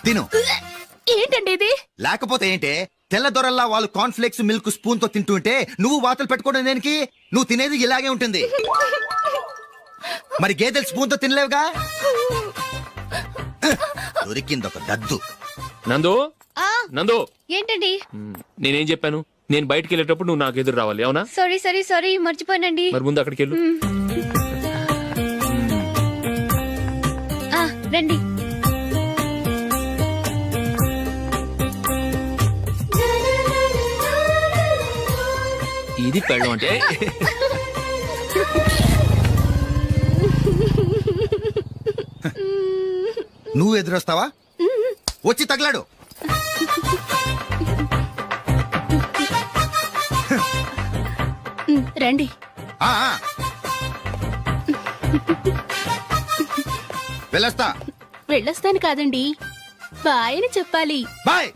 తిను. ఏంటండి ఇది? లేకపోతే ఏంటే, తెల్లదొరల్లా వాళ్ళు కార్న్ఫ్లేక్స్ మిల్క్ స్పూన్ తో తింటుంటే నువ్వు వాతలు పెట్టుకోవడం దేనికి? నువ్వు తినేది ఇలాగే ఉంటుంది. మరి గేదెలు స్పూన్ తో తినలేవుగా. దొరికింది ఒక దద్దు. నందు, నందు, ఏంటండి? నేనేం చెప్పాను? నేను బయటికి వెళ్ళేటప్పుడు నువ్వు నాకు ఎదురు రావాలి, అవునా? సారీ మర్చిపోయానండి. మరి ముందు అక్కడికి వెళ్ళు. రండి. ఇది పెళ్ళం అంటే. నువ్వు ఎదురొస్తావా? వచ్చి తగలాడు. రండి. వెళ్ళొస్తాను కాదండి, బాయ్ అని చెప్పాలి. బాయ్.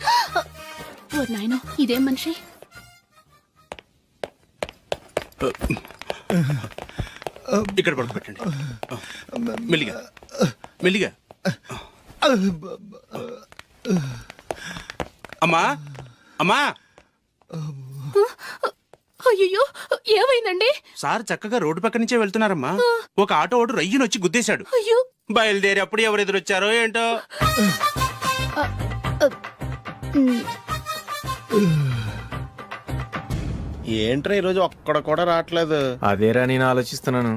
ఓ నాయనో, ఇదేం మనిషి. ఇక్కడ పడుకోబెట్టండి. మెల్లిగా మెల్లిగా. అమ్మా, అమ్మా. అయ్యో, ఏమైందండి? సార్ చక్కగా రోడ్డు పక్క నుంచే వెళ్తున్నారమ్మా. ఒక ఆటో ఓడు రయ్యను వచ్చి గుద్దేశాడు. బయలుదేరి అప్పుడు ఎవరు ఎదురొచ్చారో ఏంటో. ఏంట్రా ఈరోజు ఒక్కడ కూడా రావట్లేదు? అదేరా నేను ఆలోచిస్తున్నాను.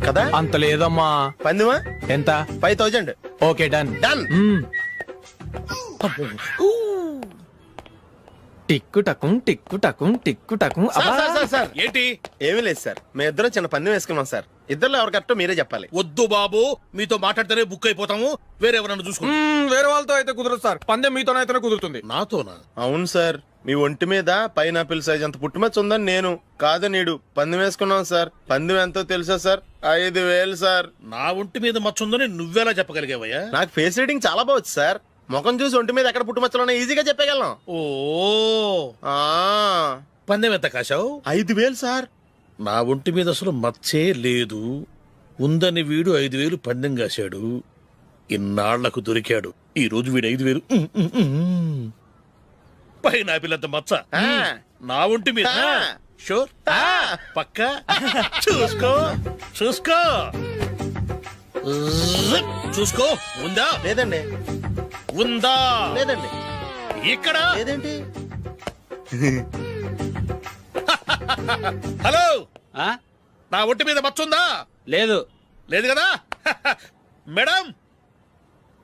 కదా అంత లేదమ్మా. పందిమా ఎంత? 5000. Okay, done. టిక్కు టకుం టిక్కు టకుం టిక్కు టకుం. సార్ ఏంటి? ఏమీ లేదు సార్, మేము ఇద్దరం చిన్న పందెం వేసుకున్నాం సార్. ఇద్దరు ఎవరు కరెక్టో మీరే చెప్పాలి. వద్దు బాబు, మీతో మాట్లాడితేనే బుక్ అయిపోతాము. వేరే ఎవరన్నా చూసుకుంటాం. వేరే వాళ్ళతో అయితే కుదరదు సార్, పందెం మీతోనైతేనే కుదురుతుంది. నాతోనా? అవును సార్, మీ ఒంటి మీద పైనాపిల్ సైజ్ అంత పుట్టుమచ్చ ఉందని నేను కాదు నీడు పందెం వేసుకున్నాం సార్. పందెం ఎంతో తెలుసా సార్? 5000 సార్. నా ఒంటి మీద మచ్చ ఉందని నువ్వెలా చెప్పగలిగావయ్యా? నాకు ఫేస్ రీడింగ్ చాలా బాగుంది సార్. ముఖం చూసి ఒంటి మీద ఎక్కడ పుట్టుమచ్చలో ఈజీగా చెప్పగలం. ఓ, పందెం ఎంత కాశావు? 5000 సార్. నా ఒంటి మీద అసలు మచ్చే లేదు. ఉందని వీడు 5000 పందెం కాశాడు. ఇన్నాళ్లకు దొరికాడు. ఈ రోజు వీడు 5000. పైన పిల్లంత మచ్చ నా ఒంటి మీద. షూర్? పక్క చూసుకో చూసుకో చూసుకో. ఉందా? లేదండి. ఉందా? లేదండి. ఇక్కడ లేదేంటి? హలో, నా ఒంటి మీద మచ్చ ఉందా? లేదు. లేదు కదా? మేడం,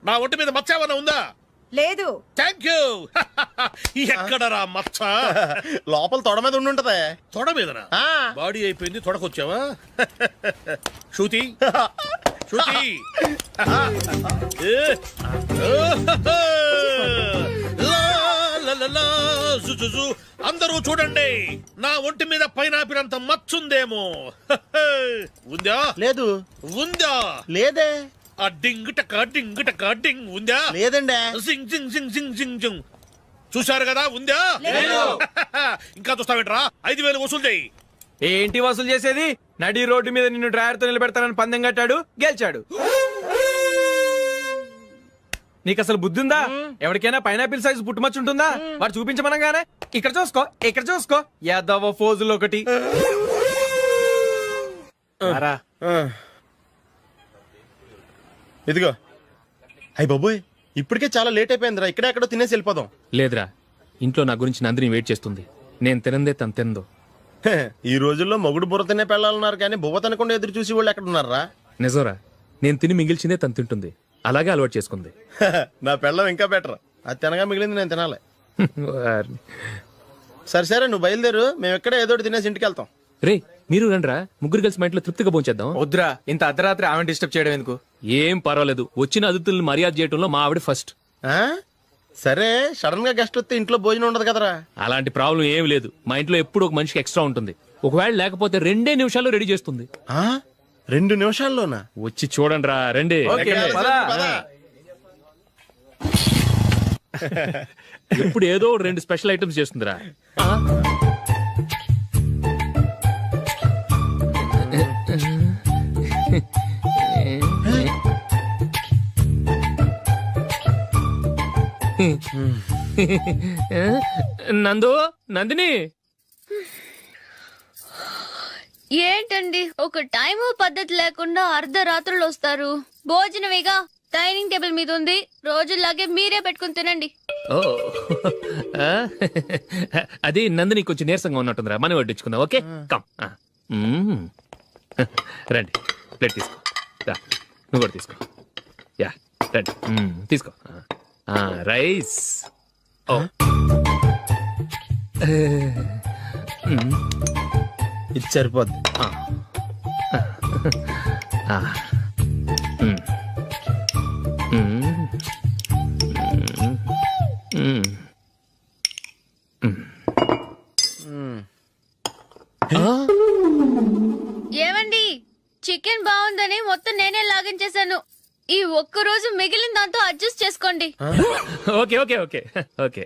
నా ఒంటి మీద మచ్చ ఏమన్నా ఉందా? లేదు. Thank you. ఎక్కడరా మచ్చ? లోపల తొడ మీద ఉండుంటదే. తొడ మీదనా? బాడీ అయిపోయింది, తొడకొచ్చావా? శృతి శృతి. అందరూ చూడండి, నా ఒంటి మీద పైనాపిల్ అంత మచ్చుందేమో. ఉందా? లేదు. ఉందా? లేదే. ఆ డింగ్ టక డింగ్ టక డింగ్ ఉందా? లేదండి. జింగ్ జింగ్ జింగ్ జింగ్ జింగ్ జింగ్. చూశారు కదా? ఉందా? ఇంకా చూస్తావేంట్రా? 5000 వసూలు చేయి. ఏంటి వసూలు చేసేది? నడి రోడ్డు మీద నిన్ను డ్రైవర్తో నిలబెడతానని పందెం కట్టాడు, గెలిచాడు. నీకు అసలు బుద్ధి ఉందా? ఎవరికైనా పైనాపిల్ సైజ్ పుట్టుమచ్చు ఉంటుందా? వాడు చూపించమనగానే ఇక్కడ చూసుకో, ఇక్కడ చూసుకో, యాదవ ఫోజులు ఒకటి. ఇదిగో. అయ్య బాబోయ్, ఇప్పటికే చాలా లేట్ అయిపోయిందిరా. ఇక్కడే ఎక్కడో తినేసి వెళ్ళిపోదాం. లేదురా, ఇంట్లో నా గురించి నందిని వెయిట్ చేస్తుంది. నేను తినందే తను తిందో. ఈ రోజుల్లో మొగుడు బుర్ర తినే పెళ్ళాలన్నారు కానీ బువ్వ తినకుండా ఎదురు చూసి వాళ్ళు ఎక్కడ ఉన్నారా? నిజంరా, నేను తిని మిగిల్చిందే తను తింటుంది. అలాగే అలవాటు చేసుకుంది. నా పెళ్ళం ఇంకా బెటర్. అది తినగా మిగిలింది నేను తినాలి. సరే సరే, నువ్వు బయలుదేరు. మేము ఎక్కడ ఏదో ఒకటి తినేసి ఇంటికి వెళ్తాం. రే, మీరు రండిరా, ముగ్గురు కలిసి మా ఇంట్లో తృప్తిగా పోంచేద్దాం. వద్దురా, ఇంత అర్ధరాత్రి ఆమె డిస్టర్బ్ చేయడం ఎందుకు? ఏం పర్వాలేదు, వచ్చిన అతిథులను మర్యాద చేయడంలో మా ఆవిడ ఫస్ట్. సరే, సడన్ గా గెస్ట్ వస్తే ఇంట్లో భోజనం ఉండదు కదరా. అలాంటి ప్రాబ్లం ఏం లేదు. మా ఇంట్లో ఎప్పుడు ఒక మనిషికి ఎక్స్ట్రా ఉంటుంది. ఒకవేళ లేకపోతే 2 నిమిషాల్లో రెడీ చేస్తుంది. 2 నిమిషాల్లోనా? వచ్చి చూడండి రా, రండి. ఎప్పుడు ఏదో 2 స్పెషల్ ఐటమ్స్ చేస్తుందిరా. నందు, నందిని, ఏంటండి ఒక టైము పద్ధతి లేకుండా అర్ధరాత్రులు వస్తారు? భోజనమేగా డైనింగ్ టేబుల్ మీద ఉంది, రోజుల్లాగే మీరే పెట్టుకుని తినండి. ఓ అది నందిని కొంచెం నీరసంగా ఉన్నట్టుందిరా, మనం వడ్డించుకుందాం. Okay, come. రండి, ప్లేట్ తీసుకో. నువ్వు కూడా తీసుకో. యా, రండి, తీసుకో. రైస్. ఇది సరిపోద్ది. ఏమండి, చికెన్ బాగుందని మొత్తం నేనే లాగించేశాను. ఈ ఒక్క రోజు మిగిలిన దాంతో అడ్జస్ట్ చేసుకోండి. ఓకే ఓకే ఓకే ఓకే,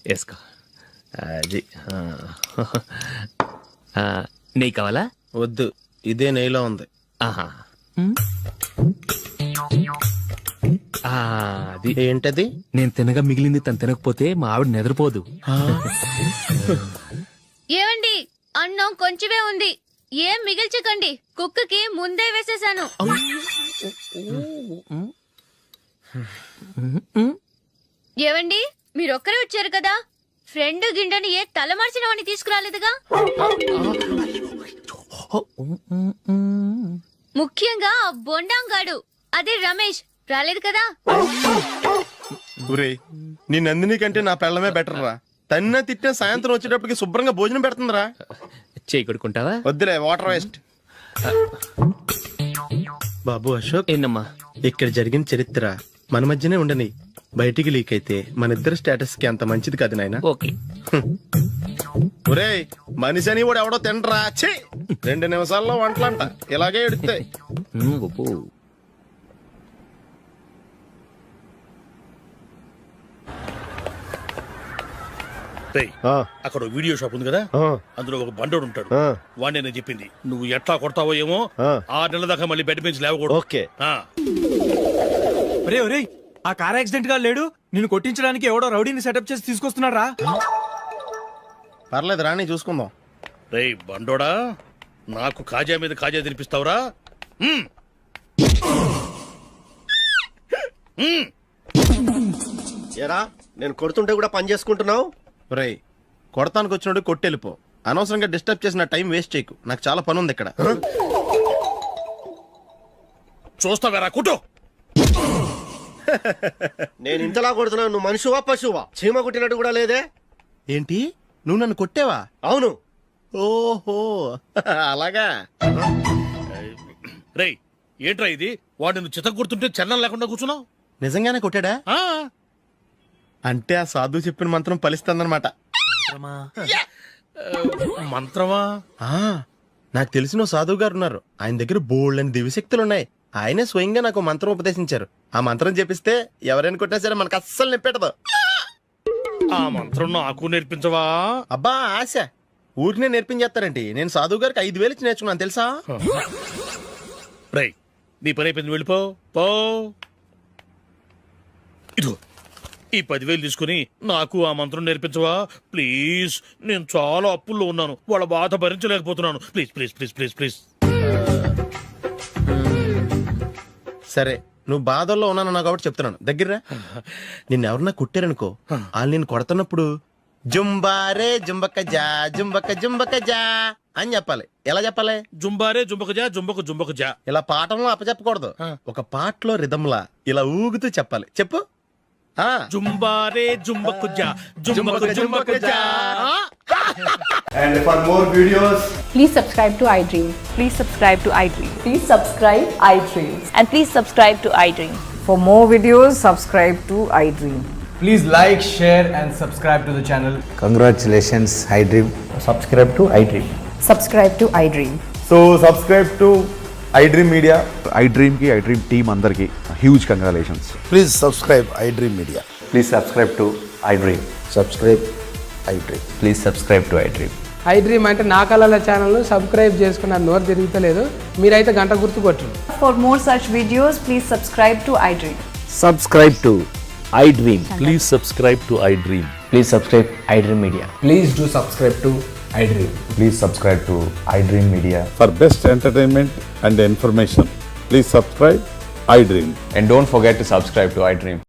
వేసుకో. అది నెయ్యి కావాలా? వద్దు, ఇదే నెయ్యిలో ఉంది. ఆహా, అది ఏంటది? నేను తినగా మిగిలింది తను తినకపోతే మా ఆవిడ నిద్రపోదు. ఏమండి, అన్నం కొంచెమే ఉంది, ఏం మిగిల్చకండి. కుక్కకి ముందే వేసేసాను. ఏవండి, మీరొక్కరే వచ్చారు కదా, ఫ్రెండ్ గిండెని ఏ తలమార్చిన వాడిని తీసుకురాలేదుగా? ముఖ్యంగా ఆ బొండాంగాడు, అదే రమేష్, రాలేదు కదా? ఒరేయ్, నీ నందిని కంటే నా పెళ్ళమే బెటర్ రా. తన్న తిట్టిన సాయంత్రం వచ్చేటప్పటికి శుభ్రంగా భోజనం పెడుతుందిరా. చేయి కొడుకుంటావా? వద్దులే, వాటర్ వేస్ట్. బాబు అశోక్, ఏంటమ్మా ఇక్కడ జరిగిన చరిత్ర మన మధ్యనే ఉండని, బయటికి లీక్ అయితే మన ఇద్దరు స్టేటస్ కి అంత మంచిది కాదు నాయన. ఓకే. ఒరేయ్, మనిషి అని కూడా ఎవడో తినరా. 2 నిమిషాల్లో వంటలంట ఇలాగే ఎడుతాయి. అక్కడ వీడియో షాప్ ఉంది కదా, అందులో ఒక బండోడు ఉంటాడు. వాడిని నేను చెప్పింది, నువ్వు ఎట్లా కొడతావో ఏమో, 6 నెలల దాకా మళ్ళీ బెడ్ బెంచ్ లేవకూడదు. ఓకే. ఒరే ఒరే, ఆ కార్ యాక్సిడెంట్ గా లేడు, నిన్ను కొట్టించడానికి ఎవడో రౌడీని సెటప్ చేసి తీసుకొస్తున్నారా? పర్లేదు, రాని చూసుకుందాం. రేయ్ బండోడా, నాకు కాజా మీద కాజా తినిపిస్తావురా? ఏరా, నేను కొడుతుంటే కూడా పని చేసుకుంటున్నావు? రేయ్, కొడతానికి వచ్చినట్టు కొట్టెళ్ళిపో. అనవసరంగా డిస్టర్బ్ చేసిన టైం వేస్ట్ చేయకు. నాకు చాలా పని ఉంది ఇక్కడ. చూస్తావేరా, కుట్టు. నేను ఇంతలా కొడుతున్నావు, నువ్వు మనిషివా పశువా? చీమ కుట్టినట్టు కూడా లేదే. ఏంటి, నువ్వు నన్ను కొట్టావా? అవును. ఓహో, అలాగా. రేయ్, ఏంట్రా ఇది? వాడు నువ్వు చిత్త గుర్తుంటే చలనం లేకుండా కూర్చున్నావు. నిజంగానే కొట్టాడా? అంటే ఆ సాధువు చెప్పిన మంత్రం ఫలిస్తుందన్నమాట. మంత్రమా? నాకు తెలిసిన సాధువు గారు ఉన్నారు. ఆయన దగ్గర బోల్డ్ అని దివ్యశక్తులు ఉన్నాయి. ఆయనే స్వయంగా నాకు మంత్రం ఉపదేశించారు. ఆ మంత్రం చెప్పిస్తే ఎవరైనా కొట్టినా సరే మనకు అస్సలు నిప్పెట్టదు. ఆ మంత్రం నాకు నేర్పించవా? అబ్బా ఆశ, ఊరినే నేర్పించేస్తారండి. నేను సాధువు గారికి 5,000 ఇచ్చి నేర్చుకున్నాను తెలుసా? రేయ్, నీ పని అయిపోయింది, వెళ్ళిపో పో. ఇదిగో ఈ 10,000 తీసుకుని నాకు ఆ మంత్రం నేర్పించవా ప్లీజ్? నేను చాలా అప్పుల్లో ఉన్నాను, వాళ్ళ బాధ భరించలేకపోతున్నాను. Please please please please please. సరే, నువ్వు బాధల్లో ఉన్నాను కాబట్టి చెప్తున్నాను. దగ్గర నిన్ను ఎవరన్నా కుట్టారనుకో, వాళ్ళు నేను కొడుతున్నప్పుడు జుంబారే జుంబక జా జుంబక జుంబక జా అని చెప్పాలి. ఎలా చెప్పాలి? జుంబారే జుంబక జా జుంబకు జుంబకు జా. ఇలా పాఠంలో అప్పచెప్పకూడదు, ఒక పాటలో రిధంలా ఇలా ఊగుతూ చెప్పాలి. చెప్పు. జుంబారే జుంబకు జా జుంబకు జుంబకు జా. And for more videos, Please subscribe to iDream. Please subscribe to iDream. Please subscribe iDream. And please subscribe to iDream. For more videos, subscribe to iDream. Please like, share and subscribe to the channel. Congratulations, iDream. Subscribe to iDream. Subscribe to iDream. so subscribe to iDream Media. iDream ki iDream team andarki huge congratulations. Please subscribe iDream media. Please subscribe to iDream. Subscribe iDream. Please subscribe to iDream. iDream అంటే నా కళల channel subscribe చేసుకున్న నోరు తిరుగుతలేదు. మీరైతే గంట గుర్తు కొట్టండి. For more such videos, please subscribe to iDream. Subscribe to iDream. Please subscribe to iDream. Please subscribe iDream Media. Please do subscribe to iDream. Please subscribe to iDream Media. For best entertainment and information, please subscribe iDream. And don't forget to subscribe to iDream.